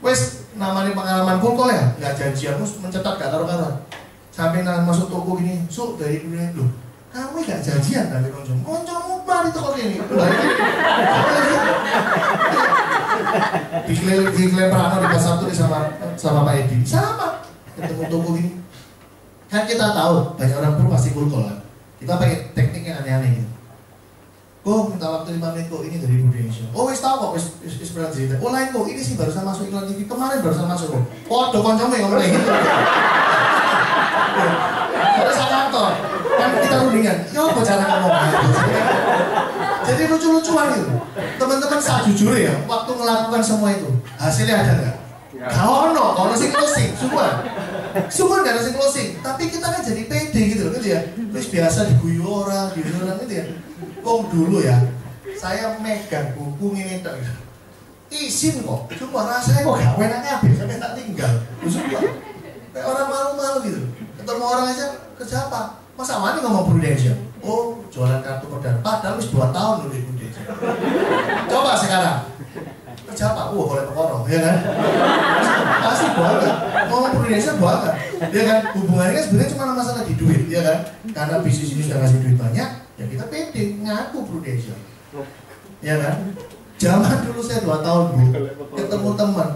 Wes namanya pengalaman kulkol ya, nggak janjian, mencetak gak taruh-taruh. Sampai masuk toko gini, dari dunia loh, kamu gak janjian dari koncomu balik toko gini, dilempar di pasar tuh sama Pak Edi, sama ketemu toko gini. Kan kita tahu banyak orang pun pasti kulkol kan, kita pakai teknik yang aneh-aneh gitu. Kok minta waktu 5 menit kok, ini dari Indonesia. Oh wis tau kok, wis pernah cerita. Oh lain kok, ini sih barusan masuk iklan TV, kemarin barusan masuk kok. Oh do koncomu yang ngomong kayak gitu. Terus saya kantor, kan kita rundingan, ya apa cara ngomong gitu. Jadi lucu-lucuan gitu. Teman-teman saya jujur ya, waktu melakukan semua itu, hasilnya ada nggak? Kalau sih closing, semua nggak ada sih closing. Tapi kita kan jadi pede gitu ya. Terus biasa diguyu orang gitu ya. Kok dulu ya, saya megang buku ini tak izin kok, cuma rasanya kok gak enak kabeh sampai tak tinggal. Sumpah, kayak orang malu-malu gitu. Ketemu orang aja, kerja apa? Masa wani ngomong Prudential? Oh, jualan kartu perdana. Padahal wis 2 tahun loh di Prudential. Coba sekarang, kerja apa? Boleh pekorong, ya kan? Pasti banget, ngomong Prudential banget. Ya kan, hubungannya kan sebenarnya cuma masalah di duit, ya kan? Karena bisnis ini sudah ngasih duit banyak, ya kita pede, ngaku Prudential. Ya kan? Zaman dulu saya 2 tahun Bu, ketemu teman,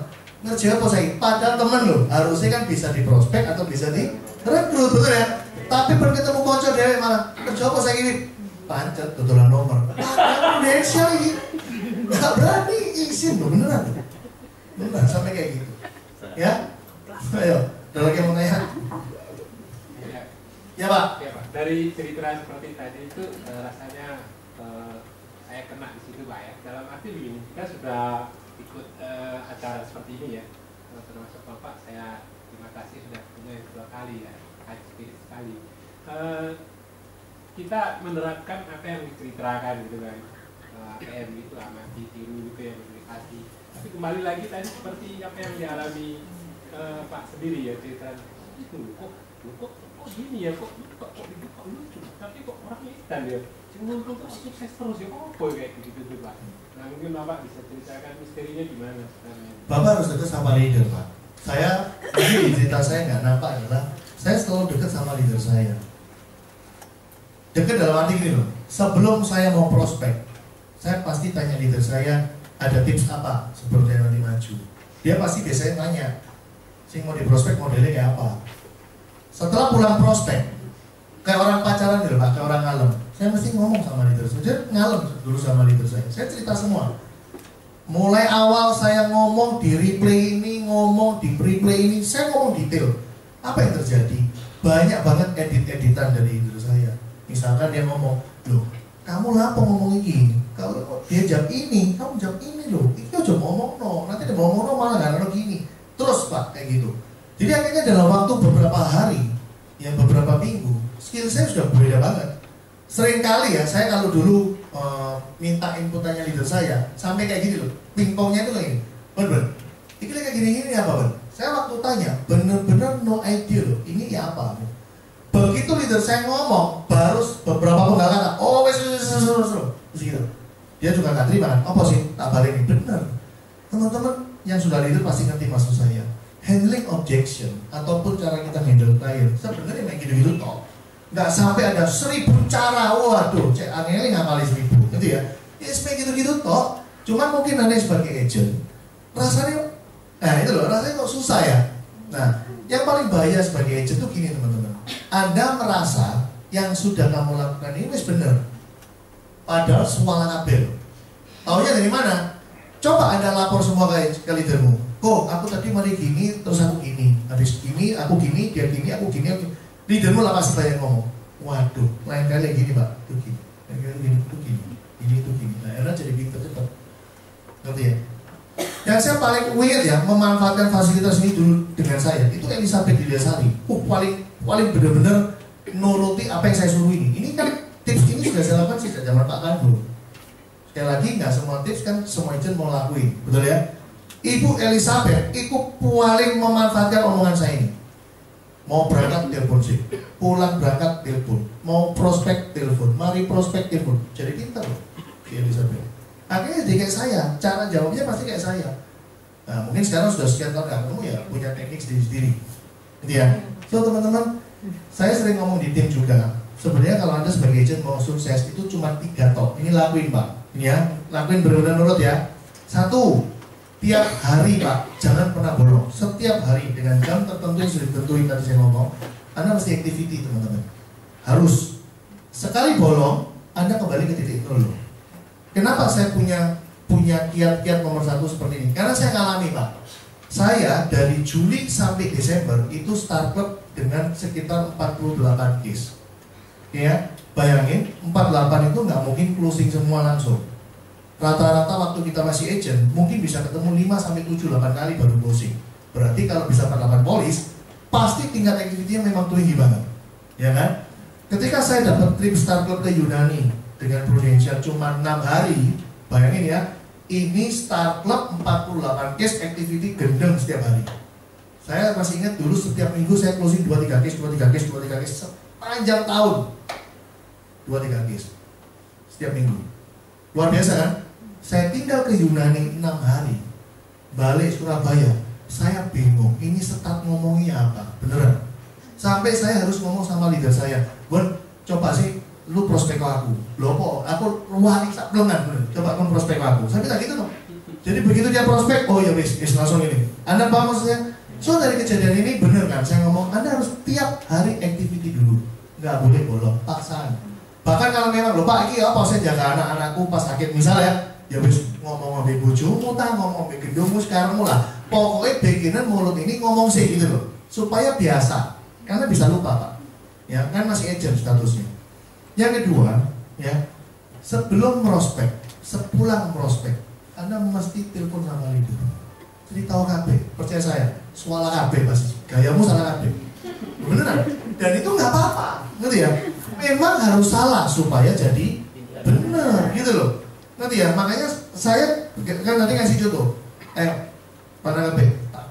ngerjain apa saya? Padahal teman loh, harusnya kan bisa di prospek atau bisa di rekrut, betul ya? Tapi berketemu konco dewek malah, kerja apa saya ini? Pancet, tutulan nomor. Padahal Prudential ini, gak berani izin loh, beneran. Beneran, sampai kayak gitu. Ya? Ayo, ada lagi yang mau nanya? Ya Pak? Ya Pak, dari cerita seperti tadi itu rasanya saya kena di situ Pak ya. Dalam arti begini, kita sudah ikut acara seperti ini ya, termasuk Bapak saya terima kasih sudah punya 2 kali ya, spirit sekali. Kita menerapkan apa yang diceritakan gitu kan, APM itu amati, tiru gitu ya, komunikasi. Tapi kembali lagi tadi seperti apa yang dialami Pak sendiri ya, cerita itu kok gini ya, kok lucu, tapi kok orangnya instan ya, ngumpul terus sukses terus ya, kayak gitu tuh Pak. Nah mungkin Bapak bisa ceritakan misterinya gimana sebenarnya? Bapak harus dekat sama leader Pak. Saya, ini di cerita saya nggak nampak adalah saya selalu dekat sama leader saya. Dekat dalam arti gini loh, sebelum saya mau prospek, saya pasti tanya leader saya ada tips apa sebelum saya nanti maju. Dia pasti biasanya tanya, sing mau di prospek modelnya kayak apa. Setelah pulang prospek, kayak orang pacaran gitu Pak, kayak orang ngalem. Saya mesti ngomong sama leader saya, jadi ngalem dulu sama leader saya. Saya cerita semua. Mulai awal saya ngomong di replay ini, ngomong di replay ini, saya ngomong detail. Apa yang terjadi? Banyak banget edit-editan dari leader saya. Misalkan dia ngomong, loh, kamu lapo ngomong ini? Kalau dia jawab ini, kamu jawab ini loh. Itu aja ngomong no, nanti dia ngomong no malah nggak ada gini. Terus Pak kayak gitu. Jadi akhirnya dalam waktu beberapa hari, yang beberapa minggu, skill saya sudah berbeda banget. Sering kali ya, saya kalau dulu minta inputannya leader saya, sampai kayak gini loh, pingpongnya itu kayak gini, bener, ini kayak gini-gini apa Ben? Saya waktu tanya, bener-bener no idea loh, ini ya apa? Begitu leader saya ngomong, baru beberapa penggal kata, oh wes gitu. Dia juga nggak terima kan, apa sih? Tak balik ini bener. Teman-teman yang sudah leader pasti ngerti maksud saya. Handling objection ataupun cara kita handle klien, sebenarnya kayak gitu-gitu toh. Nggak sampai ada 1000 cara, waduh, cek aneh nggak kali 1000, gitu ya. Ya seperti gitu-gitu toh. Cuman mungkin Anda sebagai agent, rasanya, nah itu loh, rasanya kok susah ya. Nah, yang paling bahaya sebagai agent tuh gini teman-teman. Anda merasa yang sudah kamu lakukan ini benar, padahal semua kabel. Taunya dari mana? Coba Anda lapor semua ke leadermu. Kok aku tadi mari gini, terus aku gini, habis gini, aku gini, dia gini, aku gini, aku gini. Leadermu lah pasti banyak ngomong. Waduh, lain kali gini Pak, itu gini, lain kali gini, itu gini, ini itu gini. Nah, enak jadi pintar cepat. Ngerti ya? Yang saya paling weird ya, memanfaatkan fasilitas ini dulu dengan saya, itu Elizabeth Didiasari. Paling benar-benar nuruti apa yang saya suruh ini. Ini kan tips ini sudah saya lakukan sejak zaman Pak Kandu. Sekali lagi nggak semua tips kan semua agent mau lakuin, betul ya? Ibu Elizabeth itu paling memanfaatkan omongan saya ini. Mau berangkat telepon sih, pulang berangkat telepon, mau prospek telepon, mari prospek telepon. Jadi pintar loh si Elizabeth. Akhirnya jadi kayak saya, cara jawabnya pasti kayak saya. Nah mungkin sekarang sudah sekian tahun kamu ya punya teknik sendiri-sendiri, gitu ya. So teman-teman, saya sering ngomong di tim juga. Sebenarnya kalau Anda sebagai agent mau sukses itu cuma 3 top. Ini lakuin Pak, ini ya, lakuin benar-benar nurut ya. 1, tiap hari Pak, jangan pernah bolong. Setiap hari dengan jam tertentu yang sudah ditentuin tadi saya ngomong, Anda mesti activity teman-teman. Harus. Sekali bolong, Anda kembali ke titik nol. Kenapa saya punya kiat-kiat nomor 1 seperti ini? Karena saya ngalami Pak. Saya dari Juli sampai Desember itu start club dengan sekitar 48 case. Ya, bayangin 48 itu nggak mungkin closing semua langsung. Rata-rata waktu kita masih agent mungkin bisa ketemu 5 sampai 7 8 kali baru closing. Berarti kalau bisa 48 polis, pasti tingkat activity-nya memang tinggi banget. Ya kan? Ketika saya dapat trip start club ke Yunani dengan Prudential cuma 6 hari, bayangin ya, ini start club 48 case activity gendeng setiap hari. Saya masih ingat dulu setiap minggu saya closing 2-3 case sepanjang tahun. 2-3 case setiap minggu. Luar biasa kan? Saya tinggal ke Yunani 6 hari, balik Surabaya, saya bingung, ini start ngomongnya apa, beneran. Sampai saya harus ngomong sama leader saya, Bon, coba sih, lu prospek aku. Loh kok, aku wah ini saplengan, coba kamu prospek aku. Saya bilang gitu dong. Jadi begitu dia prospek, oh ya wis langsung ini. Anda paham maksudnya? So dari kejadian ini bener kan, saya ngomong, Anda harus tiap hari activity dulu, nggak boleh bolong, paksaan. Bahkan kalau memang lupa iki apa saya jaga anak-anakku pas sakit misalnya ya wis ngomong ambek bojomu ta ngomong ambek gendongmu sekarang lah. Pokoknya bikinan mulut ini ngomong sih gitu loh. Supaya biasa. Karena bisa lupa Pak. Ya, kan masih agent statusnya. Yang kedua, ya, sebelum prospek, sepulang prospek, Anda mesti telepon sama leader. cerita KB, percaya saya, suara KB pasti, gayamu salah KB, beneran. Dan itu nggak apa-apa, ngerti ya? Memang harus salah supaya jadi bener, gitu loh, ngerti ya? Makanya saya kan nanti ngasih contoh, pada KB,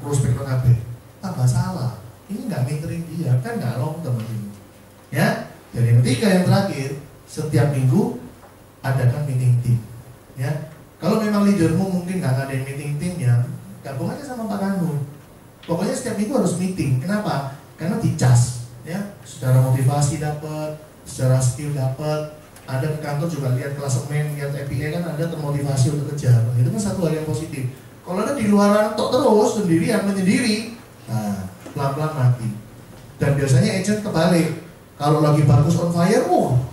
prospek KB, tambah salah, ini nggak mentoring dia, kan nggak long term ini, ya. Dan yang ketiga yang terakhir, setiap minggu adakan meeting team, ya. Kalau memang leadermu mungkin nggak ngadain meeting team ya, gabung aja sama Pak Kanu. Pokoknya setiap minggu harus meeting. Kenapa? Karena dicas, ya. Secara motivasi dapat, secara skill dapat. Ada ke kantor juga lihat klasemen, lihat EPA kan ada termotivasi untuk kejar. Nah, itu kan satu hal yang positif. Kalau ada di luaran tok terus sendirian menyendiri, nah pelan-pelan mati. Dan biasanya agent kebalik. Kalau lagi bagus on fire,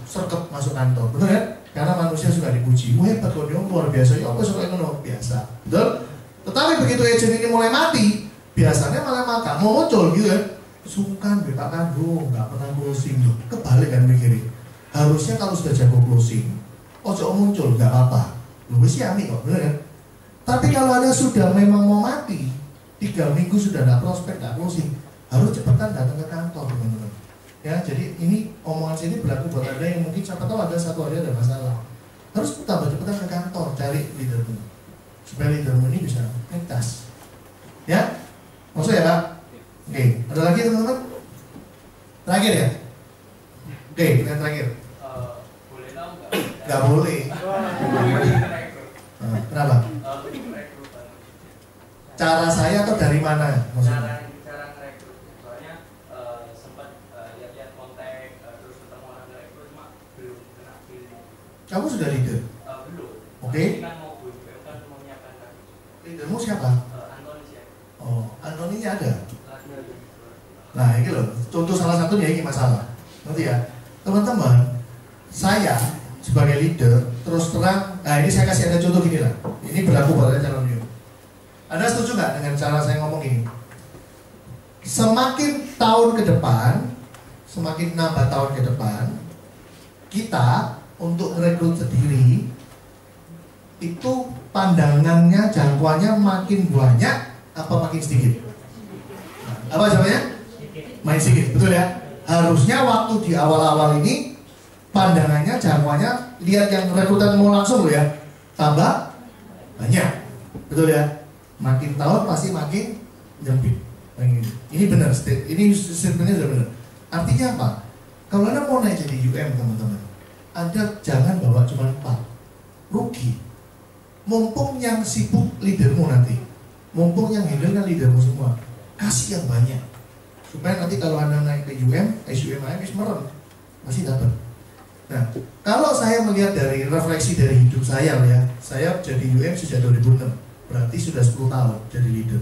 serkep masuk kantor, betul ya? Karena manusia suka dipuji, hebat kok dia luar biasa, ya apa suka ngono biasa, betul? Tetapi begitu agent ini mulai mati, biasanya malah maka mau muncul gitu ya, sungkan Pak Kandung, nggak pernah closing, kebalik kan mikirin. Harusnya kalau sudah jago closing, ojo muncul, nggak apa-apa, lu sih ami kok, bener kan? Tapi kalau ada sudah memang mau mati, 3 minggu sudah nggak prospek, nggak closing, harus cepatan datang ke kantor, teman-teman. Ya, jadi ini omongan sini berlaku buat Anda yang mungkin siapa tahu ada satu hari ada masalah. Harus tambah cepetan ke kantor cari leadermu supaya leadermu ini bisa ngetas. Ya, maksud ya Pak? Oke, ada lagi teman-teman? Terakhir ya? Oke, yang terakhir. Boleh tahu nggak? Nggak boleh. Kenapa? Cara saya atau dari mana? Maksudnya? Cara ngerekrut. Soalnya sempat lihat-lihat kontak terus ketemu orang ngerekrut cuma belum kena pilih. Kamu sudah leader? Belum. Oke. Ini kan mau gue kan mau menyiapkan lagi. Leadermu siapa? Antoni ya. Oh, Antoninya ada. Nah, ini loh, contoh salah satunya ini masalah. Nanti ya, teman-teman, saya sebagai leader terus terang, nah ini saya kasih ada contoh gini lah. Ini berlaku pada calon new. Anda setuju nggak dengan cara saya ngomong ini? Semakin tahun ke depan, semakin nambah tahun ke depan, kita untuk merekrut sendiri itu pandangannya, jangkauannya makin banyak apa makin sedikit? Apa jawabannya? Makin sedikit, betul ya? Harusnya waktu di awal-awal ini pandangannya, jangkauannya, lihat yang rekrutan mau langsung loh ya, tambah banyak, betul ya? Makin tahun pasti makin nyempit. Ini benar, ini statementnya sudah benar. Artinya apa? Kalau Anda mau naik jadi UM teman-teman, Anda jangan bawa cuma 4, rugi. Mumpung yang sibuk leadermu nanti, mumpung yang handle kan leadermu semua, kasih yang banyak. Supaya nanti kalau Anda naik ke UM, SUMIM, meren, masih dapat. Nah, kalau saya melihat dari refleksi dari hidup saya ya, saya jadi UM sejak 2006, berarti sudah 10 tahun jadi leader.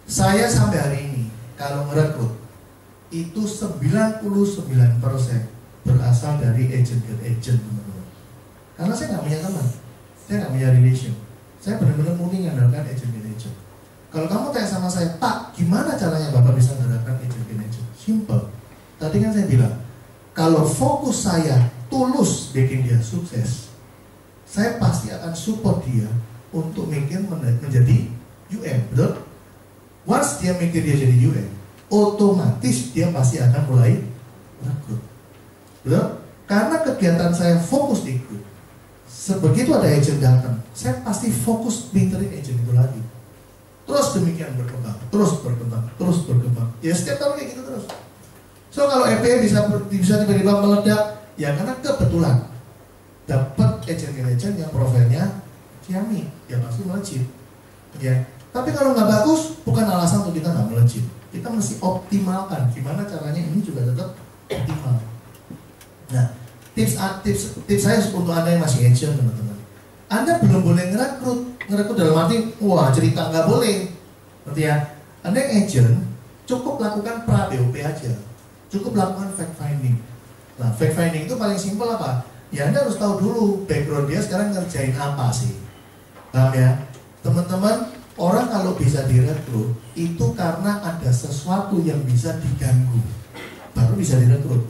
Saya sampai hari ini, kalau merekrut, itu 99% berasal dari agent ke agent, teman-teman. Karena saya nggak punya teman, saya nggak punya relation, saya benar-benar murni mengandalkan agent ke agent. Kalau kamu tanya sama saya, Pak, gimana caranya Bapak bisa mengandalkan agent ke agent? Simple. Tadi kan saya bilang, kalau fokus saya tulus bikin dia sukses, saya pasti akan support dia untuk mikir menjadi UM, betul? Once dia mikir dia jadi UM, otomatis dia pasti akan mulai rekrut, betul? Karena kegiatan saya fokus di grup. Sebegitu ada agent datang, saya pasti fokus pinterin agent itu lagi. Terus demikian berkembang, terus berkembang, terus berkembang. Ya setiap tahun kayak gitu terus. So kalau EPA bisa tiba-tiba meledak, ya karena kebetulan dapat agent yang profilnya Ciami, ya pasti melejit. Ya. Tapi kalau nggak bagus, bukan alasan untuk kita nggak melejit. Kita mesti optimalkan. Gimana caranya ini juga tetap optimal. Nah, tips saya untuk Anda yang masih agent, teman-teman. Anda belum boleh ngerekrut dalam arti, wah cerita nggak boleh. Berarti ya, Anda yang agent cukup lakukan pra-BOP aja, cukup lakukan fact finding. Nah, fact finding itu paling simpel apa? Ya Anda harus tahu dulu background dia sekarang ngerjain apa sih. Paham ya? Teman-teman, orang kalau bisa direkrut itu karena ada sesuatu yang bisa diganggu, baru bisa direkrut.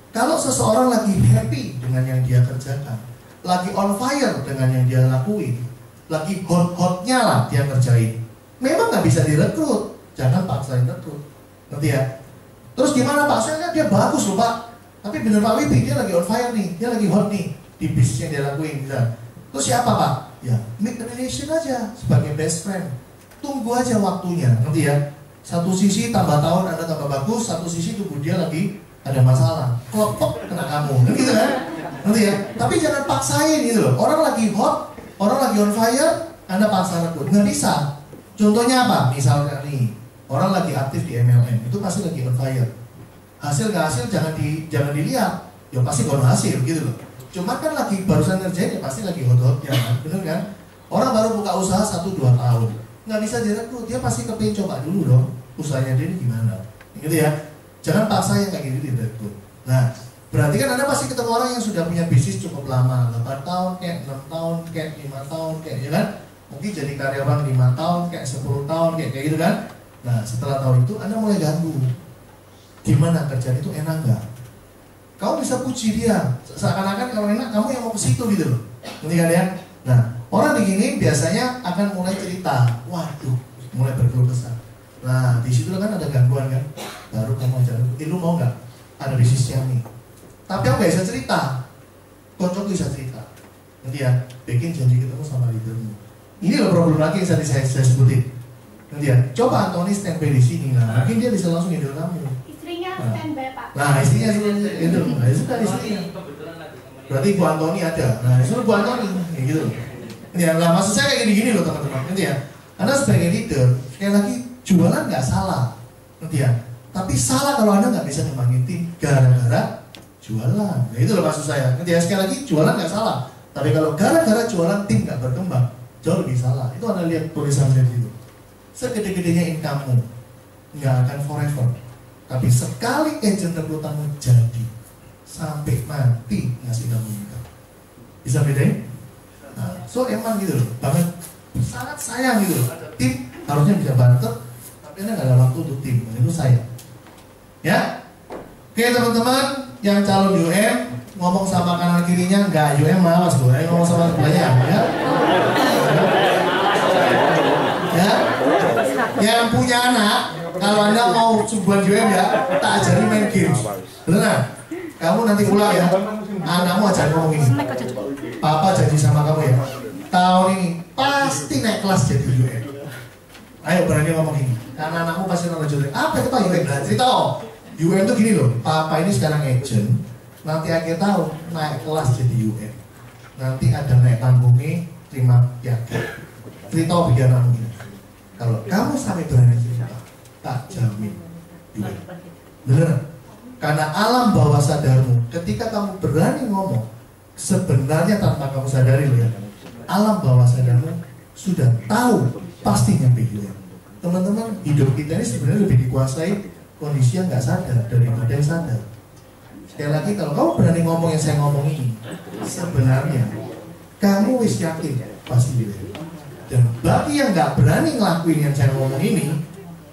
Kalau seseorang lagi happy dengan yang dia kerjakan, lagi on fire dengan yang dia lakuin, lagi hot-hotnya lah dia ngerjain, memang nggak bisa direkrut, jangan paksain rekrut, ngerti ya? Terus gimana Pak? Soalnya dia bagus loh Pak, tapi bener Pak Wibi, dia lagi on fire nih, dia lagi hot nih di bisnis yang dia lakuin, gitu. Terus siapa Pak? Ya, make the relation aja sebagai best friend. Tunggu aja waktunya, ngerti ya? Satu sisi tambah tahun Anda tambah bagus, satu sisi tubuh dia lagi ada masalah, klopok kena kamu, gitu kan? Ngerti ya? Tapi jangan paksain gitu loh. Orang lagi hot, orang lagi on fire, Anda paksa rekrut, nggak bisa. Contohnya apa? Misalnya nih, orang lagi aktif di MLM, itu pasti lagi on fire. Hasil nggak hasil jangan dilihat, ya pasti gak hasil gitu loh. Cuma kan lagi barusan ngerjain, ya pasti lagi hot-hot, ya kan? Bener kan? Orang baru buka usaha 1-2 tahun, nggak bisa direkrut, dia pasti kepingin coba dulu dong, usahanya dia ini gimana, gitu ya. Jangan paksa yang kayak gitu direkrut. Nah, berarti kan Anda pasti ketemu orang yang sudah punya bisnis cukup lama, 8 tahun, kayak 6 tahun, kayak 5 tahun, kayak ya kan? Mungkin jadi karyawan 5 tahun, kayak 10 tahun, kayak gitu kan? Nah, setelah tahu itu Anda mulai ganggu. Gimana kerjaan itu enak nggak? Kamu bisa puji dia, seakan-akan kalau enak kamu yang mau ke situ gitu loh. Ngerti kan ya? Nah, orang begini biasanya akan mulai cerita, waduh, mulai berkeluh kesah. Nah, di situ kan ada gangguan kan? Baru kamu ajar, lu mau nggak? Ada bisnisnya nih. Tapi aku nggak bisa cerita. Kocok bisa cerita. Nanti ya, bikin janji ketemu sama leadermu. Ini loh problem lagi yang saya sebutin. Nanti ya, coba Anthony standby di sini. Nah, mungkin dia bisa langsung ide kamu. Istrinya standby Pak. Nah, istrinya itu. Nah, itu kan istrinya. Berarti Bu Anthony ada. Nah, itu Bu Anthony. Ya, gitu. Ya, lah maksud saya kayak gini loh teman-teman. Nanti ya, Anda sebagai leader, sekali lagi jualan nggak salah. Nanti ya. Tapi salah kalau Anda nggak bisa ngembangin tim gara-gara jualan. Nah, itu loh maksud saya. Nanti ya, sekali lagi jualan nggak salah. Tapi kalau gara-gara jualan tim nggak berkembang, jauh lebih salah. Itu Anda lihat tulisan dari itu. Segede-gedenya income-mu nggak akan forever. Tapi sekali agent rekrutanmu jadi sampai mati ngasih kamu income. Bisa bedain? Nah, so emang gitu loh, banget sangat sayang gitu loh. Ada tim harusnya bisa barter, tapi Anda nggak ada waktu untuk tim. Itu sayang. Ya, oke teman-teman yang calon UM ngomong sama kanan kirinya nggak UM malas loh, ngomong sama sebelahnya ya. Ya, yang punya anak, kalau Anda mau subuhan UM ya, tak ajari main games. Beneran? Kamu nanti pulang ya, anakmu ajar ngomong ini. Papa janji sama kamu ya, tahun ini pasti naik kelas jadi UM. Ayo berani ngomong ini, karena anakmu pasti nonton jodoh. Apa itu Pak UM? Nah, cerita UM tuh gini loh, Papa ini sekarang agent, nanti akhir tahun naik kelas jadi UM. Nanti ada naik tanggungnya, terima piagam. Cerita biar anakmu ini. Kalau kamu sampai berani cerita, tak jamin UM. Bener? Karena alam bawah sadarmu, ketika kamu berani ngomong, sebenarnya tanpa kamu sadari loh ya, alam bawah sadarmu sudah tahu pasti nyampe UM. Teman-teman, hidup kita ini sebenarnya lebih dikuasai kondisi yang nggak sadar daripada yang sadar. Sekali lagi, kalau kamu berani ngomong yang saya ngomong ini, sebenarnya kamu wis yakin pasti UM. Dan bagi yang nggak berani ngelakuin yang saya ngomong ini,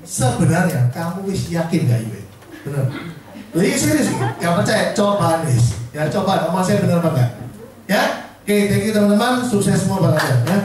sebenarnya kamu wis yakin nggak UM. Benar? Jadi serius nih, yang percaya coba nih, ya coba, omong saya benar apa enggak? Ya, oke, thank you teman-teman, sukses semua buat kalian ya.